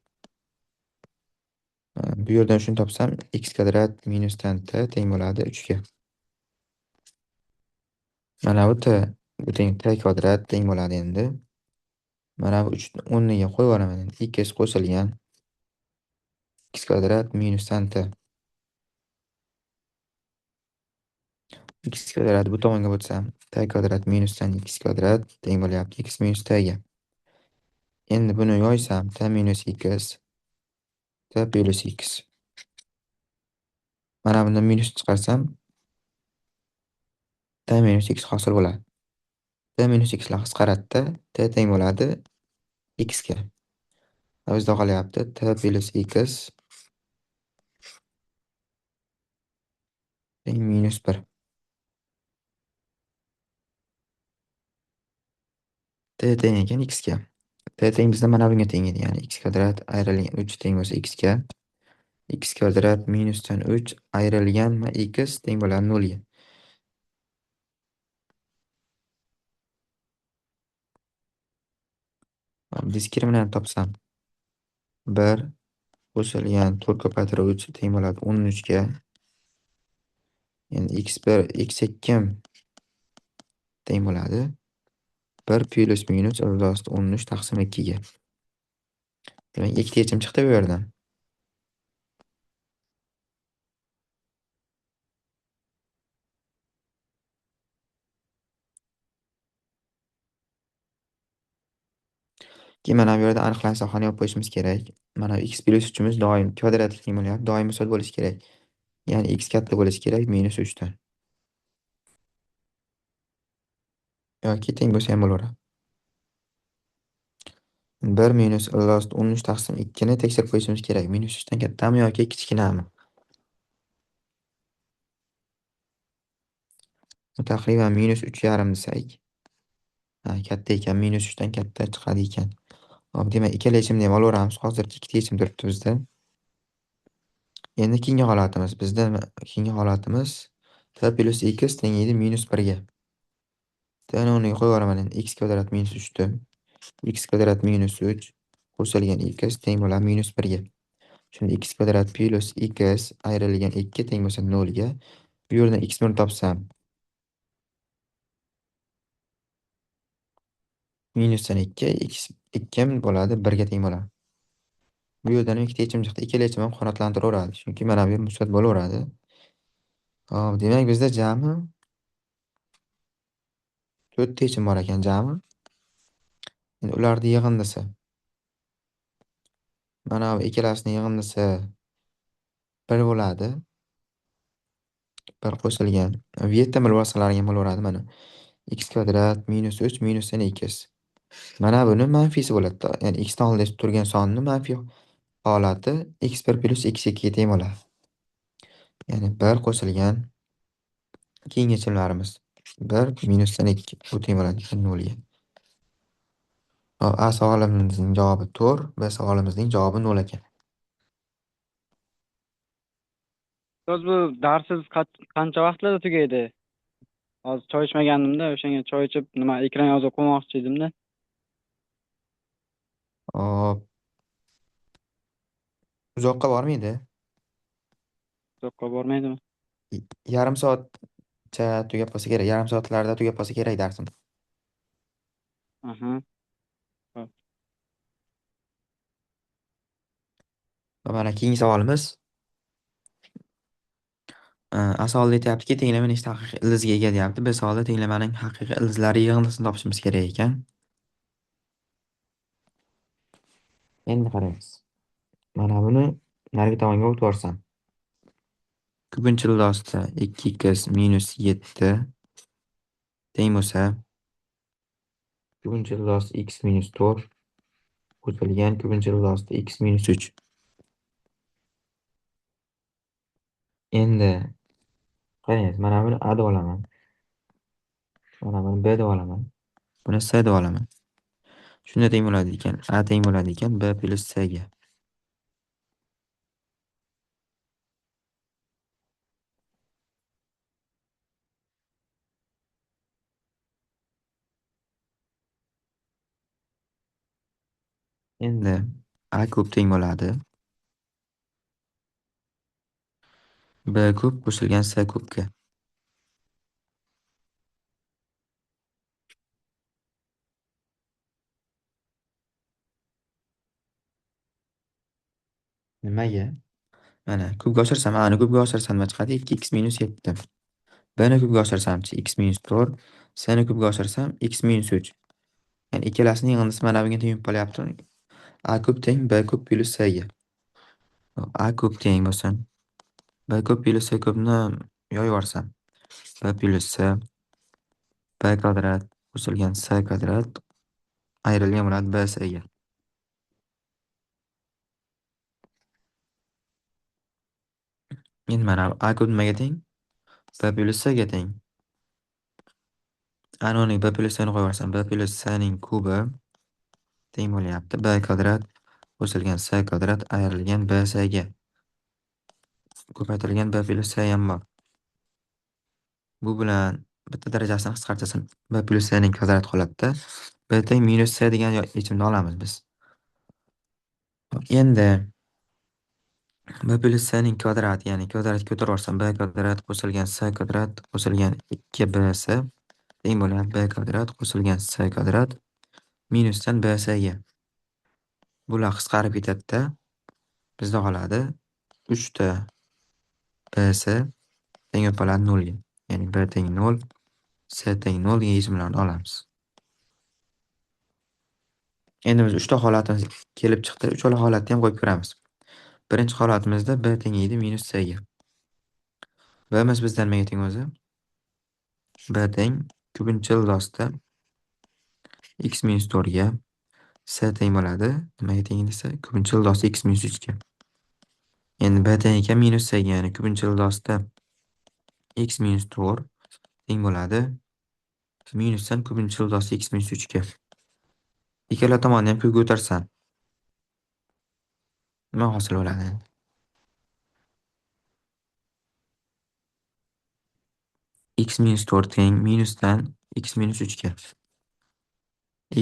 Bu yerdan shuni topsam, x kvadrat minusdan t teng bo'ladi 3 ga. Mana bu t, bu teng t kvadrat teng bo'ladi endi. Mana bu 3 ni o'rniga qo'yib yuboraman endi. X qo'shilgan x kvadrat minusdan t. X kvadrat bu tomonga o'tsam, t kvadrat minusdan x kvadrat teng bo'lyapti x minus t ga. Endi buni yoysam, t minus x, t plus x. Mana bundan minus chiqarsam, t minus x hosil bo'ladi. T minus x lar qisqaradida, t teng bo'ladi x ga. Bizda qolyapti t plus x teng minus 1. T teng ekan x ga. T teng bizda mana bunga teng edi, ya'ni x kvadrat ayrilgan 3 teng bo'lsa x ga. X kvadrat minusdan 3 ayrilgan x teng bo'ladi 0 ga. Diskriminant topsam 1 qo'shilgan 4 ko'paytirib 3 teng bo'ladi 13 ga. Endi x1, x2 teng bo'ladi 1 plus minus irdosida 13 taqsim 2 ga. Demak, ikkita yechim chiqdi bu yerdan. Keyin mana bu yerda aniqlansa sohani yopib qo'yishimiz kerak. Mana x plyus 3imiz doim kvadratli teng bo'lyapti. Doimiy sot bo'lishi kerak. Ya'ni x katta bo'lishi kerak -3 dan. Yoki teng bo'lsa ham bo'laveradi. 1 minus illost 13 taqsim 2 ni tekshirib qo'yishimiz kerak. -3 dan kattami yoki kichkinami? Taxriban -3,5 desak. Katta ekan, -3 dan katta chiqadi ekan. Hop, demak, ikkala yechimni ham olaveramiz. Hozircha ikkita yechim turibdi bizda. Endi keyingi holatimiz. Keyingi holatimiz t plus x tengiydi -1 ga. T'ni o'rniga qo'yib yuboraman endi. X kvadrat -3 ni x kvadrat -3 qo'shilgan x teng bo'ladi -1 ga. Shunda x kvadrat plus x ayrilgan 2 teng bo'lsa 0 ga. Bu yerdan x1 topsam minusdan 2 x 2 bo'ladi 1 ga teng bo'ladi. Bu yerdan ikkita yechim chiqdi. Ikkala yechim ham qanotlantiraveradi. Chunki mana bu yer musbat bo'laveradi. Hop, demak bizda jami 4 ta yechim bor ekan jami. Endi ularni yig'indisi. Mana bu ikkalasining yig'indisi 1 bo'ladi. 1 qo'shilgan. Vietamil vositalarga ham bo'laveradi mana. X kvadrat -3 minusdan x. Mana buni manfiysi bo'ladi. Ya'ni x oldida turgan sonni manfiy holati x1 plus x2 ga teng bo'ladi. Ya'ni 1 qo'shilgan keyingi yechimlarimiz 1 minusdan 2 bu teng bo'ladi 0 ga. A savolimizning javobi 4, B savolimizning javobi 0 ekan. Ustoz, bu darsiz qancha vaqtlarda tugaydi? Hozir choy ichmaganimda, o'shanga choy ichib ekran yozib qo'ymoqchi edimda. Hop. Uzoqqa bormaydi. Uzoqqa bormaydimi? Yarim soatcha tugab qolsa kerak. Yarim soatlarda tugab qolsa kerak darsim. Aha. Hop. Va mana keyingi savolimiz. A savolda aytyaptiki, tenglama nechta haqiqiy ildizga ega deyapti. B savolda tenglamaning haqiqiy ildizlari yig'indisini topishimiz kerak ekan. Endi qaraymiz. Mana buni narigi tomonga o'tib borsam. Ko'pincha ildizda 2x minus 7 teng bo'lsa, ko'pincha ildizda x minus 4 qo'shilgan ko'pincha ildizda x minus 3. Endi qaraymiz, mana buni A deb olaman. Mana buni B deb olaman. Buni C deb olaman. Shunda teng bo'ladi ekan. A teng bo'ladi ekan B plus C ga. Endi A kub teng bo'ladi B kub qo'shilgan C kubga. Nimaga? Mana kubga oshirsam A ni kubga oshirsam nima chiqadi? 2x minus 7. B ni kubga oshirsamchi x minus 4. C ni kubga oshirsam x minus 3. Ya'ni ikkalasining yig'indisi mana bunga teng bo'lyapti. A kub teng B kub plus C ga. A kub teng bo'lsin. B kub plus C kubni yoyib yuborsam. B plus C B kvadrat qo'shilgan C kvadrat ayrilgan bo'ladi B C ga. Endi mana A kub nimaga teng? B plus C ga teng. Ani o'rniga B plus C ni qo'yib yuborsam, B plus C ning kubi teng bo'lyapti B kvadrat qo'shilgan C kvadrat ayrilgan B C ga. Ko'paytirilgan B plus C ham bor. Bu bilan bitta darajasini qisqartirsin B plus C ning kvadrat qoladi-da. B teng minus C degan yechimni olamiz biz. Endi B plus C ning kvadrat, ya'ni kvadratga ko'tarib yuborsam B kvadrat qo'shilgan C kvadrat qo'shilgan 2BC teng bo'ladi B kvadrat qo'shilgan C kvadrat minusdan BC ga. Bular qisqarib ketadi-da. Bizda qoladi 3 ta BC teng bo'ladi 0 ga. Ya'ni B teng 0, C teng 0 degan yechimlarni olamiz. Endi biz 3 ta holatimiz kelib chiqdi. Uchala holatni ham qo'yib ko'ramiz. Birinchi holatimizda b tengiydi minus c ga. Bimiz bizdan nimaga teng o'zi? B teng ko'pincha ildosida x minus 4 ga, c teng bo'ladi. Nimaga teng desa, ko'pincha ildosida x minus 3 ga. Endi b teng ekan minus c ga, ya'ni ko'pincha ildosida x minus 4 teng bo'ladi. Minusdan ko'pincha ildosida x minus 3 ga. Ikkala tomonni ham ko'pga ko'tarsam, nima hosil bo'ladi? X minus 4 teng minusdan x minus 3 ga.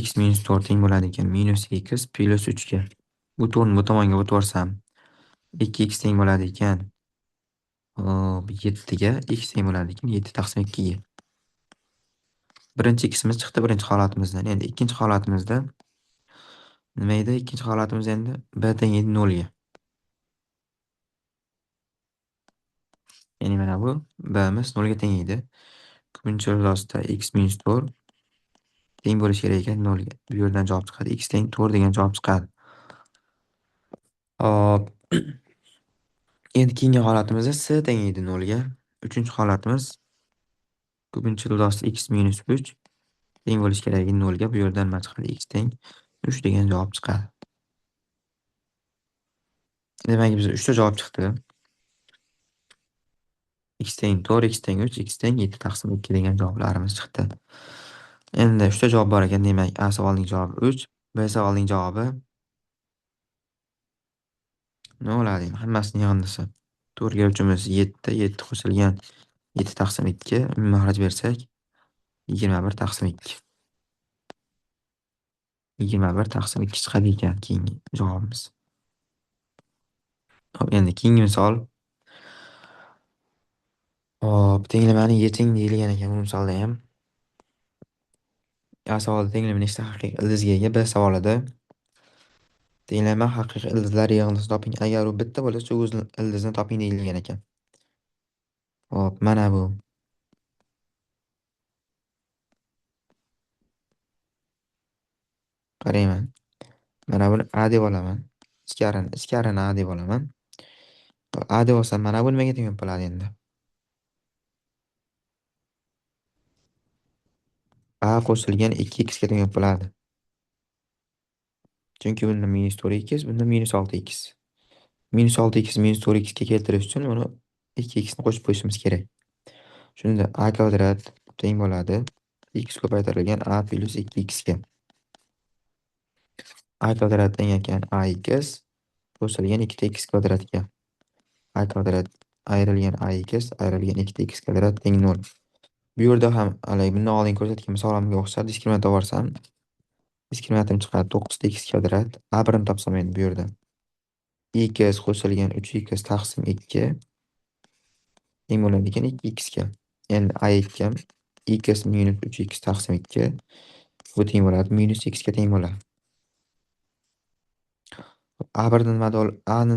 X minus 4 teng bo'ladi ekan minus x plus 3 ga. Bu 4 bu tomonga o'tib 2x teng bo'ladi ekan 7 ga, x teng bo'ladi ekan 7 taqsim 2 ga. Birinchi x'imiz chiqdi birinchi holatimizdan. Endi ikkinchi holatimizda nima edi? Ikkinchi holatimiz endi b teng edi 0 ga. Ya'ni mana bu b'miz 0 ga teng edi. Ko'pincha ildosida x minus 4 teng bo'lishi kerak ekan 0 ga. Bu yerdan javob chiqadi. X teng 4 degan javob chiqadi. Hop. Endi keyingi holatimizda c teng edi 0 ga. Uchinchi holatimiz ko'pincha ildosida x minus 3 teng bo'lishi kerak edi 0 ga. Bu yerdan nima chiqadi? X teng 3 degan javob chiqadi. Demak, bizga 3 ta javob chiqdi. X teng 4, x teng 3, x teng 7 taqsim 2 degan javoblarimiz chiqdi. Endi 3 ta javob bor ekan, demak A savolining javobi 3, B savolining javobi nima bo'ladi? Hammasini yig'indisi 4 ga 3'imiz 7, 7 qo'shilgan 7 taqsim 2, umumiy bersak 21 taqsim 2. 21 taqsim 2 chiqadi ekan keyingi javobimiz. Hop, endi keyingi misol. Hop, tenglamani yeting deyilgan ekan bu misolda ham. A savolida tenglama nechta haqiqiy ildizga ega? B savolida tenglama haqiqiy ildizlar yig'indisini toping. Agar u bitta bo'lsa, shu ildizni toping deyilgan ekan. Hop, mana bu. Qarayman. Mana buni A deb olaman. Ichkarini A deb olaman. A deb olsam, mana bu nimaga teng bo'ladi endi? A qo'shilgan 2x ga teng bo'ladi. Chunki bunda minus 4x, bunda minus 6x. Minus 6x minus 4x ga keltirish uchun uni 2x ni qo'shib qo'yishimiz kerak. Shunda a kvadrat teng bo'ladi x ko'paytirilgan a plus 2x ga. A kvadrat teng ekan ax qo'shilgan 2x kvadratga. A kvadrat ayrilgan ax ayrilgan 2x kvadrat teng 0. Bu yerda ham bundan oldin ko'rsatgan misolimga o'xshab diskriminant olsam, diskriminatim chiqadi 9x kvadrat. A1 ni topsam endi bu yerda x qo'shilgan 3x taqsim 2 teng bo'ladi ekan 2x ga. Endi a2 x minus 3x taqsim 2 bu teng bo'ladi minus x ga teng bo'ladi. A1 ni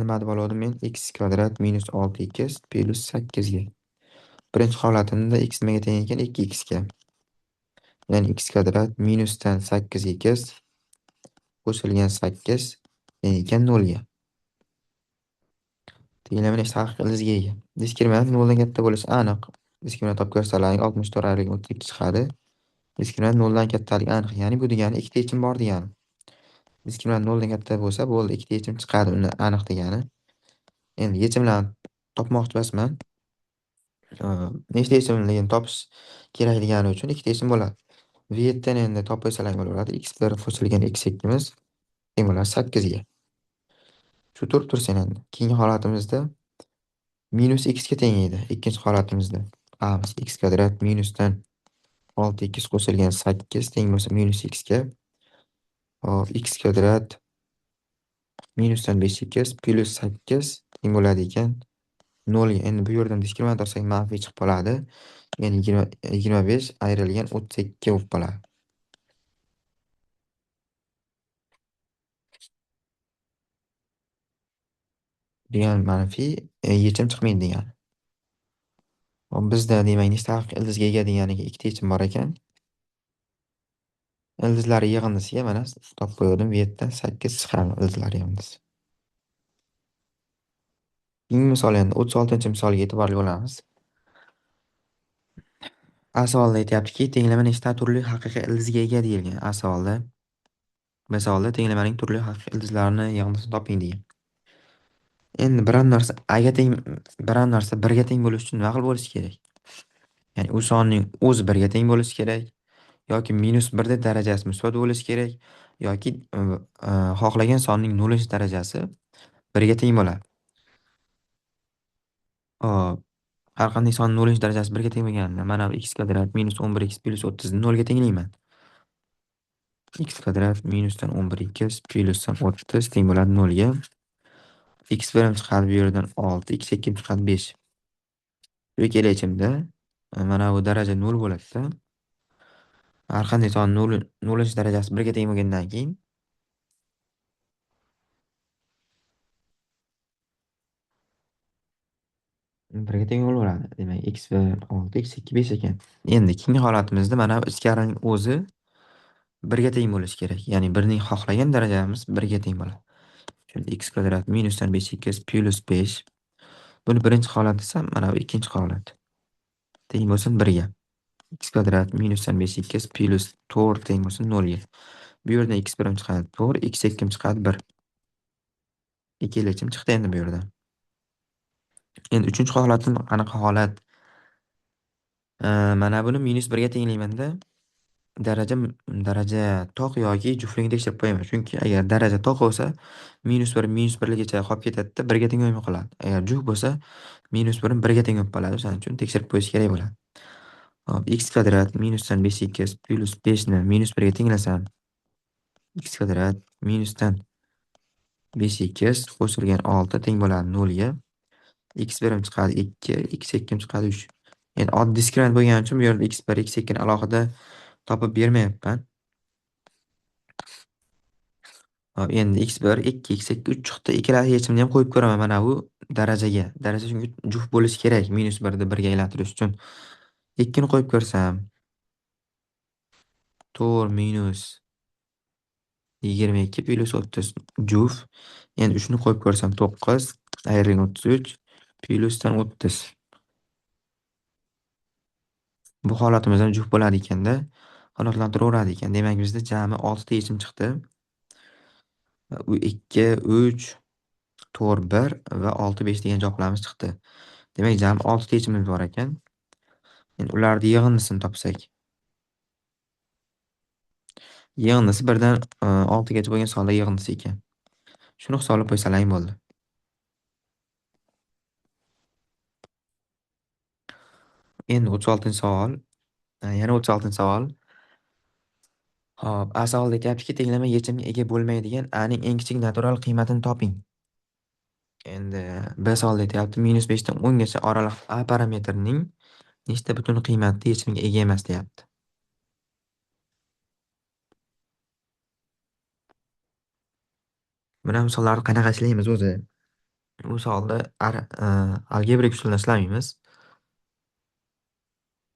nima deb oldim men? X kvadrat minus 6x plus 8 ga. Birinchi holatimda x nimaga teng ekan? 2x ga. Ya'ni x kvadrat minusdan 8x qo'shilgan 8 teng ekan 0 ga. Tenglama nechta haqiqiy ildizga ega? Diskriminant 0 dan katta bo'lishi aniq. Diskriminant topib ko'rsalaring 64 ayrilgan 32 chiqadi. Diskriminant 0 dan kattaligi aniq. Ya'ni bu degani ikkita yechim bor degani. Diskriminant 0 dan katta bo'lsa, bo'ldi, ikkita yechim chiqadi, uni aniq degani. Endi yechimlarni topmoqchi emasman. Nechta yechimligini topish kerakligini uchun ikkita yechim bo'ladi. V7 dan endi topib qo'ysalar bo'laveradi. X1 qo'shilgan x2miz teng bo'ladi 8 ga. Shu turib tursin endi. Keyingi holatimizda minus x ga teng edi. Ikkinchi holatimizda amiz x kvadrat minusdan 6x qo'shilgan 8 teng bo'lsa minus x ga. Hop, x kvadrat minusdan 5x plus 8 teng bo'ladi ekan 0 ga. Endi bu yerdan diskriminant olsak manfiy chiqib qoladi. Ya'ni 25 ayrilgan 32 bo'lib qoladi. Degan manfiy yechim chiqmaydi degani. Bizda demak nechta haqiqiy ildizga ega deganiga ikkita yechim bor ekan. Ildizlari yig'indisiga mana topib qo'ygandim. Bu yerdan 8 chiqardim ildizlari yig'indisi. Keyingi misol endi 36 misolga e'tiborli bo'lamiz. A savolda aytyaptiki, tenglama nechta turli haqiqiy ildizga ega deyilgan. A savolda B savolda tenglamaning turli haqiqiy ildizlarini yig'indisini toping degan. Endi biron narsa birga teng bo'lishi uchun nima qilib bo'lishi kerak? Ya'ni u sonning o'zi birga teng bo'lishi kerak yoki -1 darajasi musbat bo'lishi kerak yoki xohlagan sonning 0-darajasi birga teng bo'ladi. Hop, har qanday son 0-darajasi birga teng bo'lganida mana bu x kvadrat -11x + 30 ni 0 ga tenglayman. X kvadrat minusdan 11x plyusdan 30 teng bo'ladi 0 ga. X1 chiqadi bu yerdan 6, x2 chiqadi 5. Bu kelachimda mana bu daraja 0 bo'ladi-da. Har qanday son 0-darajasi birga teng bo'lgandan keyin birga teng bo'laveradi. Demak, x1 6, x2 5 ekan. Endi keyingi holatimizda mana bu ichkarining o'zi birga teng bo'lishi kerak. Ya'ni birning xohlagan darajamiz birga teng bo'ladi. Shunda x kvadrat minusdan 5x plus 5. Buni birinchi holat desam, mana bu ikkinchi holat. Teng bo'lsin 1 ga. X kvadrat minusdan 5x plus 4 teng bo'lsin 0 ga. Bu yerdan x1 chiqadi 4, x2 chiqadi 1. Ikkalachim chiqdi endi bu yerdan. Endi uchinchi holatim qanaqa holat? Mana buni -1 ga tenglaymanda daraja toq yoki juftligini tekshirib qo'yaman. Chunki agar daraja toq bo'lsa, -1 -1ligicha qolib ketadi-da, 1 ga teng bo'lmay qoladi. Agar juft bo'lsa, -1 1 ga teng bo'lib qoladi. O'shaning uchun tekshirib qo'yish kerak bo'ladi. Hop, x kvadrat minusdan 5x plus 5 ni -1 ga tenglasam, x kvadrat minusdan 5x qo'shilgan 6 teng bo'ladi 0 ga. X1 chiqadi 2, x2 chiqadi 3. Endi oddiy diskriment bo'lgani uchun bu yerda x1, x2 ni alohida topib bermayapman. Hop, endi x1, 2, x2, 3 chiqdi. Ikkalasi yechimini ham qo'yib ko'raman mana bu darajaga. Daraja chunki juft bo'lishi kerak -1 ni 1 ga aylantirish uchun. 2 ni qo'yib ko'rsam 4 minus 22 plus 30 juft. Endi 3 ni qo'yib ko'rsam 9, ayring 33 plyusdan 30. Bu holatimiz ham juft bo'ladi ekanda, qanotlantiraveradi ekan. Demak, bizda jami 6 ta yechim chiqdi. 2, 3, 4, 1 va 6, 5 degan javoblarimiz chiqdi. Demak, jami 6 ta yechimimiz bor ekan. Endi ularni yig'indisini topsak. Yig'indisi 1 dan 6 gacha bo'lgan sonlar yig'indisi ekan. Shuni hisoblab qo'ysalaring bo'ldi. Endi 36-savol. Yana 36-savol. Hop, A savolda aytyaptiki, tenglama yechimga ega bo'lmaydigan A ning eng kichik natural qiymatini toping. Endi B savolda aytyapti, -5 dan 10 gacha oraliq A parametrining nechta butun qiymati yechimga ega emas deyapti. Buni misollarni qanaqa ishlaymiz o'zi? Bu savolda algebrik usulni ishlamaymiz.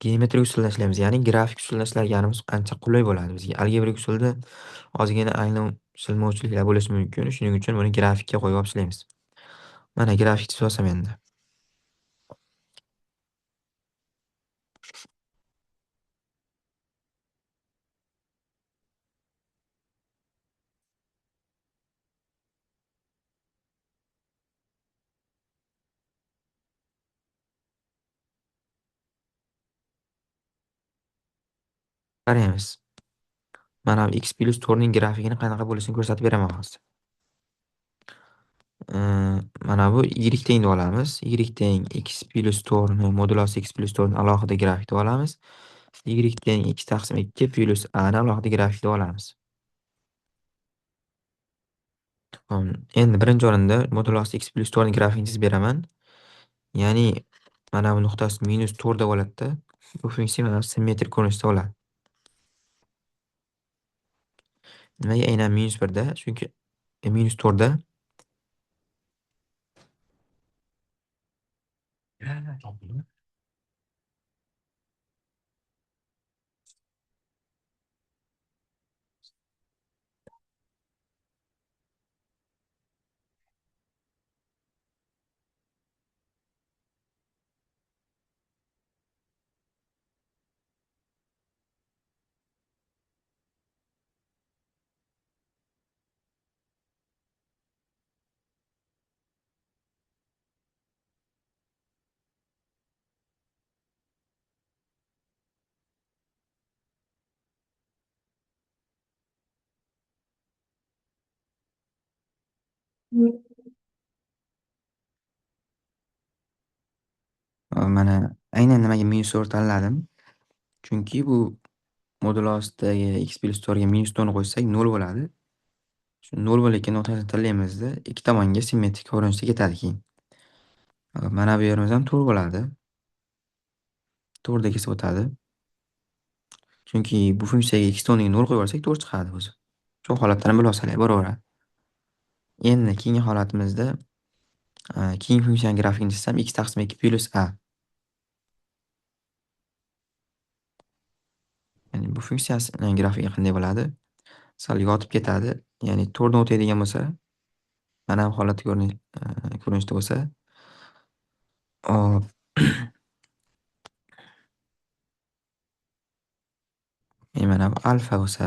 Geometrik usulda ishlaymiz, ya'ni grafik usulda ishlaganimiz ancha qulay bo'ladi bizga. Algebrik usulda ozgina anglashilmovchiliklar bo'lishi mumkin. Shuning uchun buni grafikka qo'yib olib ishlaymiz. Mana grafik chizib olsam endi. Qaraymiz. Mana bu x plus 4 ning grafikini qanaqa bo'lishini ko'rsatib beraman hozir. Mana bu y teng deb olamiz. Y teng x plus 4 ni modulosi x plus 4 ni alohida grafik deb olamiz. Y teng x taqsim 2 plus a ni alohida grafik deb olamiz. Endi birinchi o'rinda modulosi x plus 4 ni grafikini chizib beraman. Ya'ni mana bu nuqtasi -4 da bo'ladi-da. Bu funksiya mana simmetrik ko'rinishda bo'ladi. Nimaga aynan -1 da? Chunki -4 da Mana aynan nimaga minus 4 tanladim? Chunki bu modul ostidagi x plus 4 ga minus 4 qo'ysak 0 bo'ladi. Shu 0 bo'lgan nuqtasini tanlaymizda ikki tomonga simmetrik ko'rinishda ketadi keyin. Mana bu yerimiz ham to'g'ri bo'ladi. To'g'ri kesib o'tadi. Chunki bu funksiyaga x o'rniga 0 qo'yib yuborsak to'g'ri chiqadi o'zi. Shu holatdan bilib olsak bo'laveradi. Endi keyingi holatimizda keyingi funksiyaning grafikini chizsam x taqsim 2 plus a. Ya'ni bu funksiyasining grafiki qanday bo'ladi? Sal yotib ketadi. Ya'ni to'rtdan o'tadigan bo'lsa, mana bu holatda ko'rinishda bo'lsa, hop. Mana bu alfa bo'lsa,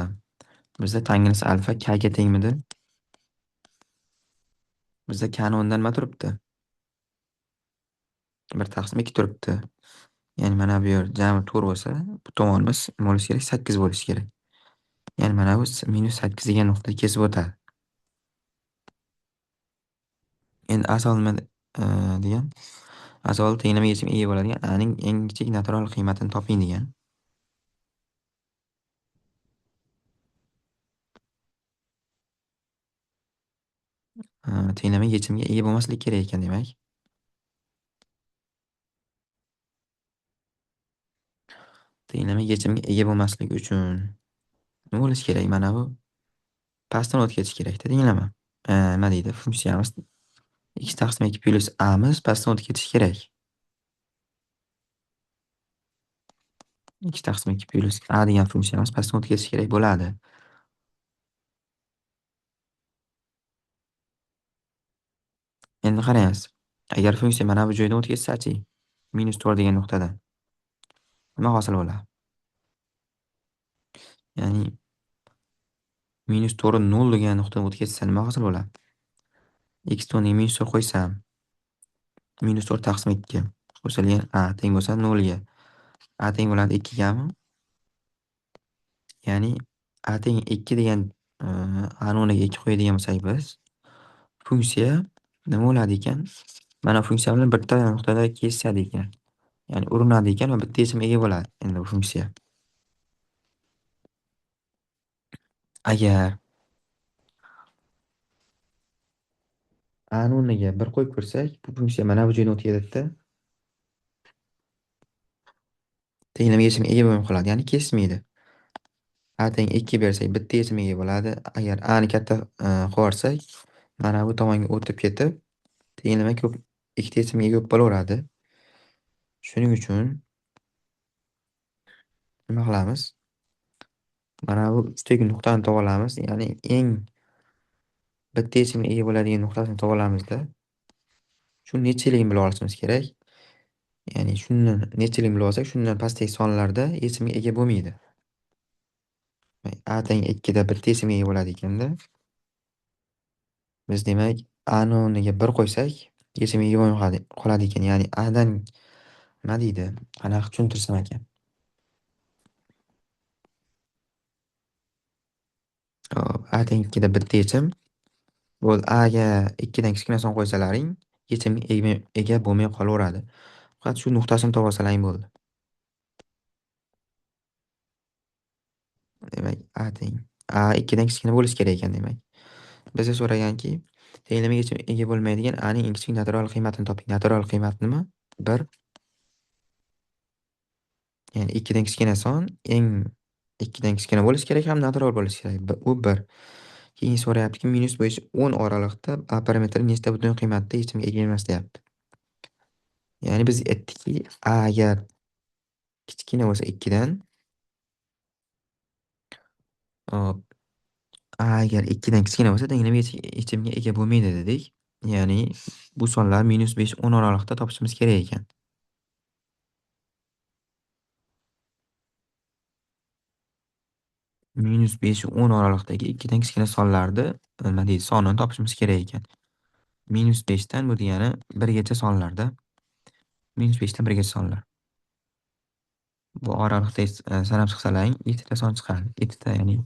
bizda tangens alfa k ga tengmidi? Bizda k ni o'ndan nima turibdi? 1 taqsim 2 turibdi. Ya'ni mana bu yer jami to'g'ri bo'lsa, bu tomonimiz nima bo'lishi kerak? 8 bo'lishi kerak. Ya'ni mana bu minus 8 degan nuqtada kesib o'tadi. Endi asal nima degan? Asal tenglama yechimga ega bo'ladigan a ning eng kichik natural qiymatini toping degan. Tenglama yechimga ega bo'lmasligi kerak ekan demak. Tenglama yechimga ega bo'lmasligi uchun nima bo'lishi kerak? Mana bu pastdan o'tib ketishi kerak-da tenglama. Nima deydi? Funksiyamiz x taqsim 2 plus a miz pastdan o'tib ketishi kerak. X taqsim 2 plus a degan funksiyamiz pastdan o'tib ketishi kerak bo'ladi. Endi qaraymiz. Agar funksiya mana bu joydan o'tib ketsa-chi, minus 4 degan nuqtadan nima hosil bo'ladi? Ya'ni minus 4 0 degan nuqtadan o'tib ketsa nima hosil bo'ladi? X o'rniga minus 4 qo'ysam, minus 4 taqsim 2 qo'shilgan a teng bo'lsa 0 ga. A teng bo'ladi 2 gami? Ya'ni a teng 2 degan a ni o'rniga 2 qo'yadigan bo'lsak biz, funksiya nima bo'ladi ekan? Mana funksiya bilan bitta nuqtada kesishadi ekan. Ya'ni urinadi ekan va bitta yechimga ega bo'ladi endi bu funksiya. Agar a ni o'rniga 1 qo'yib ko'rsak, bu funksiya mana bu joydan o'tib ketadi-da. Tenglama yechimga ega bo'lmay qoladi, ya'ni kesishmaydi. A teng 2 bersak bitta yechimga ega bo'ladi. Agar a ni katta qo'yarsak, mana bu tomonga o'tib ketib, tenglama ko'p ikkita yechimga ega bo'lib qolaveradi. Shuning uchun nima qilamiz? Mana bu ustidagi nuqtani topa olamiz, ya'ni eng bitta yechimga ega bo'ladigan nuqtasini topa olamizda. Shu nechiligini bilib olishimiz kerak. Ya'ni shuni nechiligini bilib olsak, shundan pastdagi sonlarda yechimga ega bo'lmaydi. A teng 2 da bitta yechimga ega bo'ladi ekanda. Biz demak a ni o'rniga 1 qo'ysak, yechimga ega bo'lmay qoladi ekan. Ya'ni a dan nima deydi? Qanaqa tushuntirsam ekan? Hop, a teng 2 da bitta yechim. Bu a ga 2 dan kichkina son qo'ysalaring, yechimga ega bo'lmay qolaveradi. Faqat shu nuqtasini topa olsalaring bo'ldi. Demak, a teng a 2 dan kichkina bo'lishi kerak ekan demak. Bizga so'raganki, tenglama yechimga ega bo'lmaydigan a ning eng kichik natural qiymatini toping. Natural qiymat nima? 1. Ya'ni 2 dan kichkina son eng 2 dan kichkina bo'lishi kerak ham natural bo'lishi kerak. U 1. Keyin so'rayaptiki, minus bo'yicha 10 oralig'ida a parametri nechta butun qiymatda yechimga ega emas deyapti. Ya'ni biz aytdikki, a agar kichkina bo'lsa 2 dan, hop, a agar 2 dan kichkina bo'lsa, tenglama yechimga ega bo'lmaydi dedik. Ya'ni bu sonlar minus 5, 10 oralig'ida topishimiz kerak ekan. Minus 5, 10 oralig'idagi 2 dan kichkina sonlarni nima deydi? Sonini topishimiz kerak ekan. Minus 5 dan bu degani 1 gacha sonlarda. Minus 5 dan 1 gacha sonlar. Bu oralig'da sanab chiqsalaring 7 ta son chiqadi. 7 ta ya'ni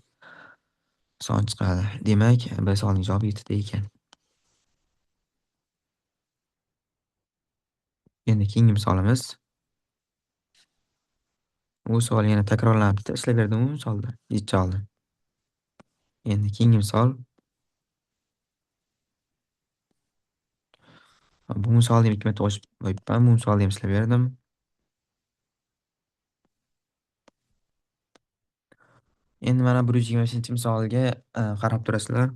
son chiqadi. Demak, biz olgan javob 7 ta ekan. Endi keyingi misolimiz. Bu savol yana takrorlanib bitta ishlayverdim u misolda. Yechib oldim. Endi keyingi misol. Bu misolni ham 2 marta ochib qo'yibman. Bu misolni ham ishlayverdim. Endi mana 125-misolga qarab turasizlar.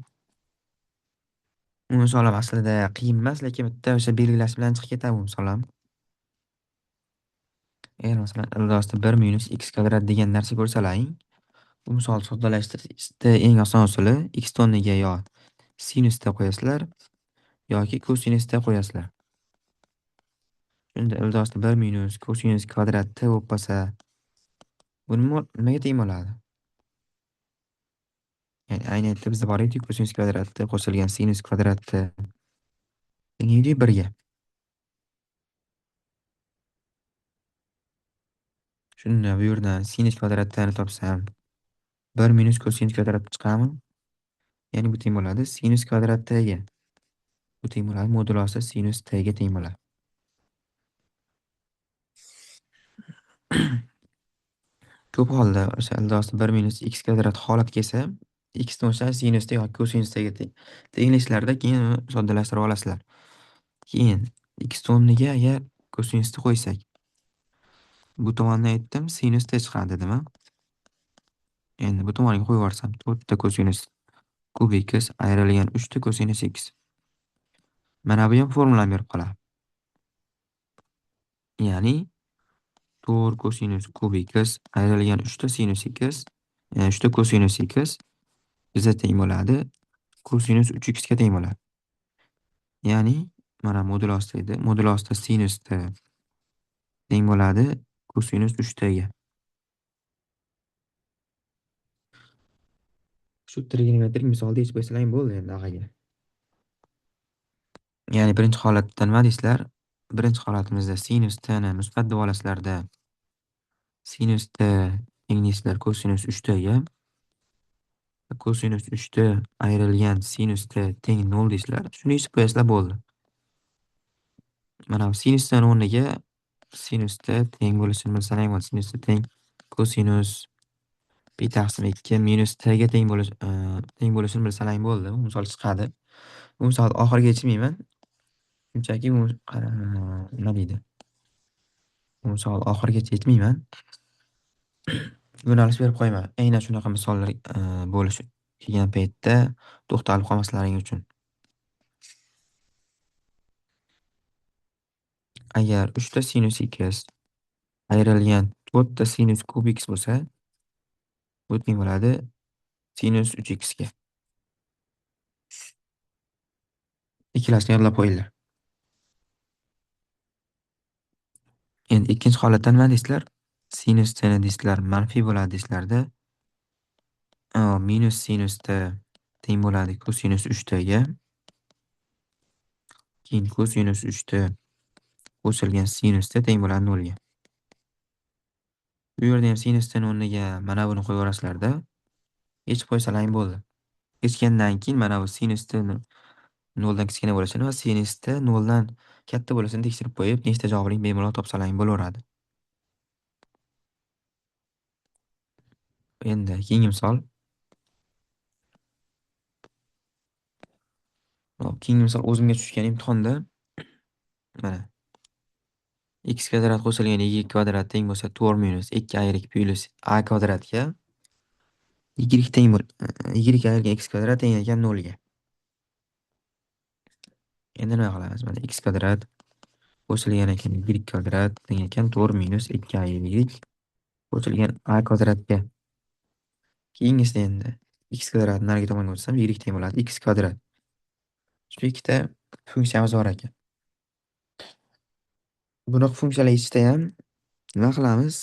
Bu misol ham aslida qiyin emas, lekin bitta o'sha belgilash bilan chiqib ketadi bu misol ham. Agar masalan ildosda 1 minus x kvadrat degan narsa ko'rsalaring, bu misolni soddalashtirishda eng oson usuli x o'rniga yo sinusda qo'yasizlar yoki kosinusda qo'yasizlar. Shunda ildosda 1 minus kosinus kvadrat t bo'lib qolsa, bu nimaga teng bo'ladi? Ya'ni aynan bizda bor edi kosinus kvadratda qo'shilgan sinus kvadratda tenglik 1 ga. Shunda bu yerdan sinus kvadratini topsam 1 minus kosinus kvadrat chiqadimi? Ya'ni bu teng bo'ladi sinus kvadrat t ga. Bu teng bo'ladi modulosi sinus t ga teng bo'ladi. Ko'p holda o'sha ildosda 1 minus x kvadrat holat kelsa, x ni o'sha sinusda yoki kosinusdagi tenglashlarda keyin uni soddalashtirib olasizlar. Keyin x o'rniga agar kosinusni qo'ysak, bu tomondan aytdim sinus t chiqadi dedimi? Endi bu tomoniga qo'yib yuborsam 4 ta kosinus kub x ayrilgan 3 ta kosinus x. Mana bu ham formulani berib qoladi. Ya'ni 4 kosinus kub x ayrilgan 3 ta sinus x, 3 ta kosinus x bizga teng bo'ladi. Kosinus 3x ga teng bo'ladi. Ya'ni mana modulosda edi. Modulosda sinusda teng bo'ladi kosinus 3t ga. Shu trigonometrik misolda hech qo'ysalar ham bo'ldi endi og'aga. Ya'ni birinchi holatda nima deysizlar? Birinchi holatimizda sinus t ni musbat deb olasizlarda sinus t teng deysizlar kosinus 3t ga. Kosinus 3t ayrilgan sinus t teng 0 deysizlar. Shuni yechib qo'yasizlar bo'ldi. Mana bu sinusdan o'rniga sinusda teng bo'lishini bilsalar ham bo'ldi. Sinusda teng kosinus pi taqsim 2 minus t ga teng bo'lishini bilsalar ham bo'ldi. Bu misol chiqadi. Bu misolni oxiriga yechmayman. Shunchaki bu nima deydi? Bu misol oxirigacha yetmayman. Yo'nalish berib qo'yaman. Aynan shunaqa misollar bo'lishi kelgan paytda to'xtalib qolmaslaring uchun. Agar 3 ta sinus x ayrilgan 4 ta sinus kub x bo'lsa, bu teng bo'ladi sinus 3x ga. Ikkilasini yodlab qo'yinglar. Endi ikkinchi holatda nima deysizlar? Sinus t ni deysizlar manfiy bo'ladi deysizlarda. Minus sinus t teng bo'ladi kosinus 3t ga. Keyin kosinus 3t qo'shilgan sinus t teng bo'ladi 0 ga. Bu yerda ham sinus t ni o'rniga mana buni qo'yib yuborasizlarda. Hech qo'ysalar ham bo'ldi. Hechgandan keyin mana bu sinus t ni 0 dan kichkina bo'lishini va sinus t 0 dan katta bo'lishini tekshirib qo'yib, nechta javoblik bemalol topsalar ham bo'laveradi. Endi keyingi misol. Keyingi misol o'zimga tushgan imtihonda mana x kvadrat qo'shilgan y kvadrat teng bo'lsa 4 minus 2y plus a kvadratga y teng y ayrilgan x kvadrat teng ekan 0 ga. Endi nima qilamiz? Mana x kvadrat qo'shilgan ekan y kvadrat teng ekan 4 minus 2y qo'shilgan a kvadratga. Keyingisida endi x kvadratni nariga tomonga o'tsam y teng bo'ladi x kvadrat. Shu ikkita funksiyamiz bor ekan. Bunaqa funksiyalar yechishda ham nima qilamiz?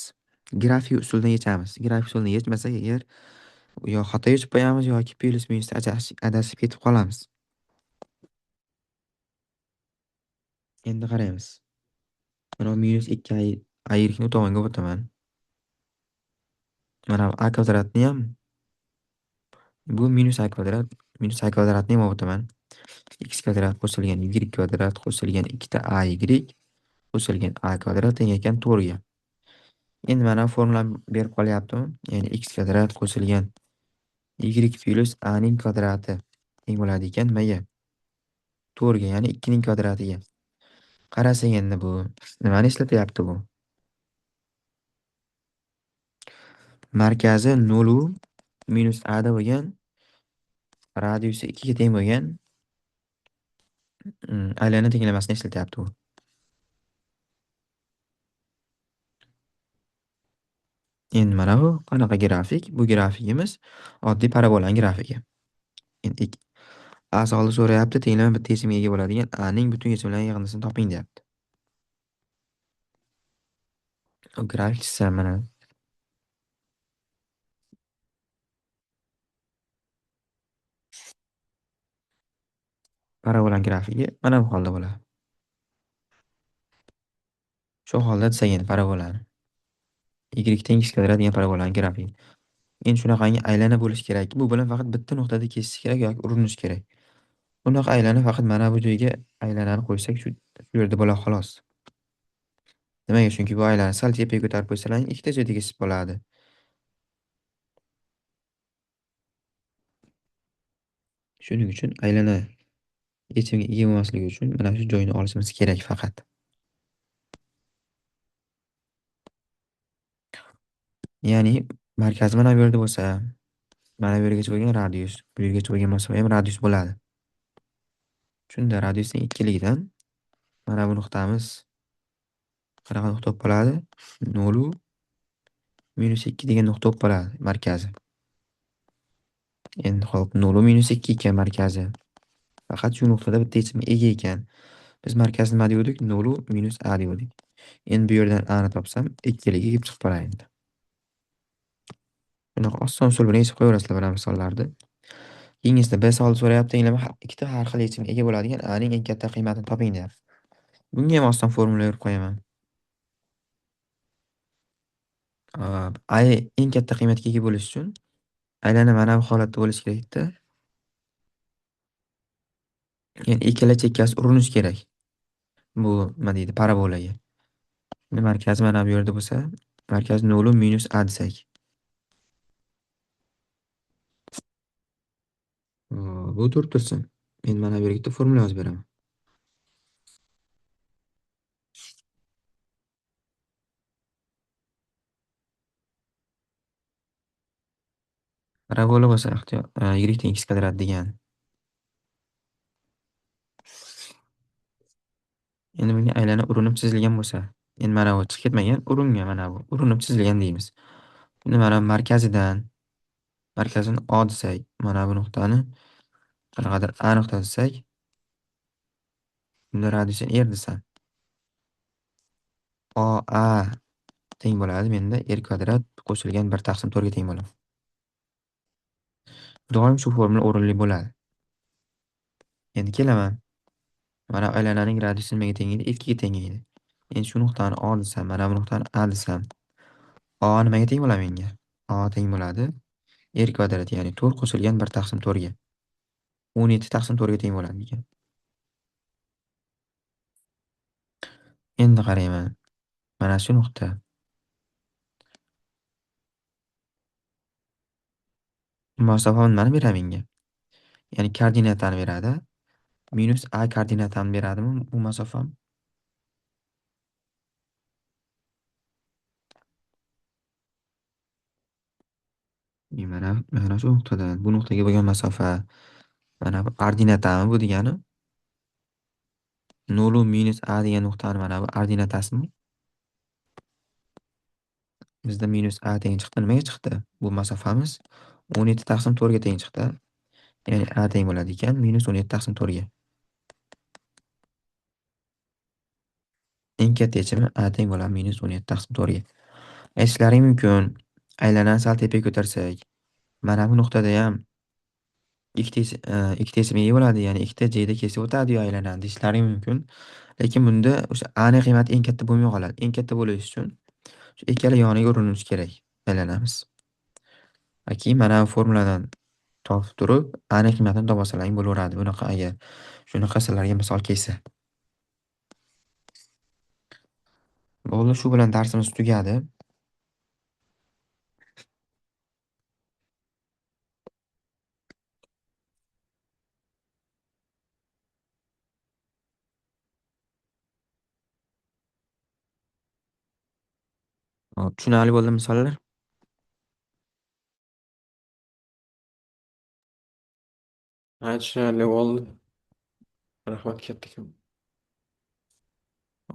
Grafik usulidan yechamiz. Grafik usulini yechmasak agar yo xato yechib qo'yamiz yoki plus minusda adashib ketib qolamiz. Endi qaraymiz. Mana minus 2y ni u tomonga o'taman. Mana a kvadratni ham bu minus a kvadratni ham o'taman. X kvadrat qo'shilgan y kvadrat qo'shilgan 2 ta a y qo'shilgan a kvadrat teng ekan 4 ga. Endi mana bu formulani berib qolyaptimi? Ya'ni x kvadrat qo'shilgan y plus a ning kvadrati teng bo'ladi ekan nimaga? 4 ga, ya'ni 2 ning kvadratiga. Qarasak endi bu nimani eslatyapti bu? Markazi 0 minus a da bo'lgan, radiusi 2 ga teng bo'lgan aylana tenglamasini eslatyapti bu. Endi mana bu qanaqa grafik? Bu grafikimiz oddiy parabolani grafiki. Endi a solni so'rayapti, tenglama bitta yechimga ega bo'ladigan a ning butun yechimlarning yig'indisini toping deyapti. Grafik chizsam mana parabolani grafiki mana bu holda bo'ladi. Shu holda chizsak endi parabolani. Y teng x kvadrat degan parabolani grafiki. Endi shunaqangi aylana bo'lishi kerak. Bu bilan faqat bitta nuqtada kesish kerak yoki urinish kerak. Bunaqa aylana faqat mana bu joyga aylanani qo'ysak shu yerda bo'ladi xolos. Nimaga? Chunki bu aylana sal tepaga ko'tarib qo'ysalar ikkita joyda kesib bo'ladi. Shuning uchun aylana yechimga ega bo'lmasligi uchun mana shu joyni olishimiz kerak faqat. Ya'ni markaz mana bu yerda bo'lsa, mana bu yergacha bo'lgan radius, bu yergacha bo'lgan masofa ham radius bo'ladi. Shunda radiusning ikkiligidan mana bu nuqtamiz qanaqa nuqta bo'lib qoladi? 0 minus 2 degan nuqta bo'lib qoladi markazi. Endi hop 0 minus 2 ekan markazi. Faqat shu nuqtada bitta yechimga ega ekan. Biz markazni nima degandik? 0 minus a degandik. Endi bu yerdan a ni topsam, ikkiligiga kelib chiqib qoladi endi. Bunaqa oson usul bilan yechib qo'yaverasizlar mana misollarni. Keyingisida B savoli so'rayapti, tenglama ikkita har xil yechimga ega bo'ladigan a ning eng katta qiymatini toping deyapti. Bunga ham oson formula berib qo'yaman. A eng katta qiymatga ega bo'lish uchun aylana mana bu holatda bo'lishi kerakda. Ya'ni ikkala chekkasi urinish kerak. Bu nima deydi? Parabolaga. Markazi mana bu yerda bo'lsa, markaz 0 minus a desak. Bu tursin. Men mana bu yerga formula yozib beraman. Parabola bo'lsa, y teng x kvadrat degan. Endi bunga aylana urinib chizilgan bo'lsa, endi mana bu chiqib ketmagan, uringan mana bu, urinib chizilgan deymiz. Endi mana markazini O desak, mana bu nuqtani qanaqadir A nuqta desak, bunda radiusini R desam. OA teng bo'ladi menda R kvadrat qo'shilgan 1/4 ga teng bo'ladi. Doim shu formula o'rinli bo'ladi. Endi kelaman. Mana aylananing radiusi nimaga teng edi? 2 ga teng edi. Endi shu nuqtani O desam, mana bu nuqtani A desam. O nimaga teng bo'ladi menga? O teng bo'ladi R kvadrat, ya'ni 4 qo'shilgan 1/4 ga. 17/4 ga teng bo'ladi ekan. Endi qarayman. Mana shu nuqta. Masofani nimani beradi menga? Ya'ni koordinatani beradi. Minus a koordinatani beradimi bu masofam? Mana shu nuqtadan bu nuqtaga bo'lgan masofa mana bu ordinatami bu degani? 0 minus a degan nuqtani mana bu ordinatasimi? Bizda minus a teng chiqdi. Nimaga chiqdi? Bu masofamiz 17/4 ga teng chiqdi. Ya'ni a teng bo'ladi ekan minus 17/4 ga. Eng katta yechimi a teng bo'ladi minus 17/4 ga. Aytishlaring mumkin. Aylanani sal tepaga ko'tarsak, mana bu nuqtada ham ikkita yechimga ega bo'ladi, ya'ni ikkita joyda kesib o'tadi aylanani deyishlaring mumkin. Lekin bunda o'sha a ning qiymati eng katta bo'lmay qoladi. Eng katta bo'lishi uchun shu ikkala yoniga urinilishi kerak aylanamiz. Keyin mana bu formuladan topib turib, a ning qiymatini topa olsalaring bo'laveradi. Bunaqa agar shunaqa sizlarga misol kelsa. Bo'ldi, shu bilan darsimiz tugadi. Hop, tushunarli bo'ldi misollar? Ha, tushunarli bo'ldi. Rahmat kattakon.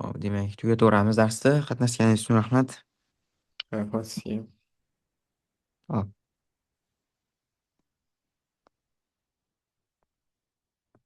Hop, demak, tugataveramiz darsni. Qatnashganingiz uchun rahmat. Rahmat sizga. Hop.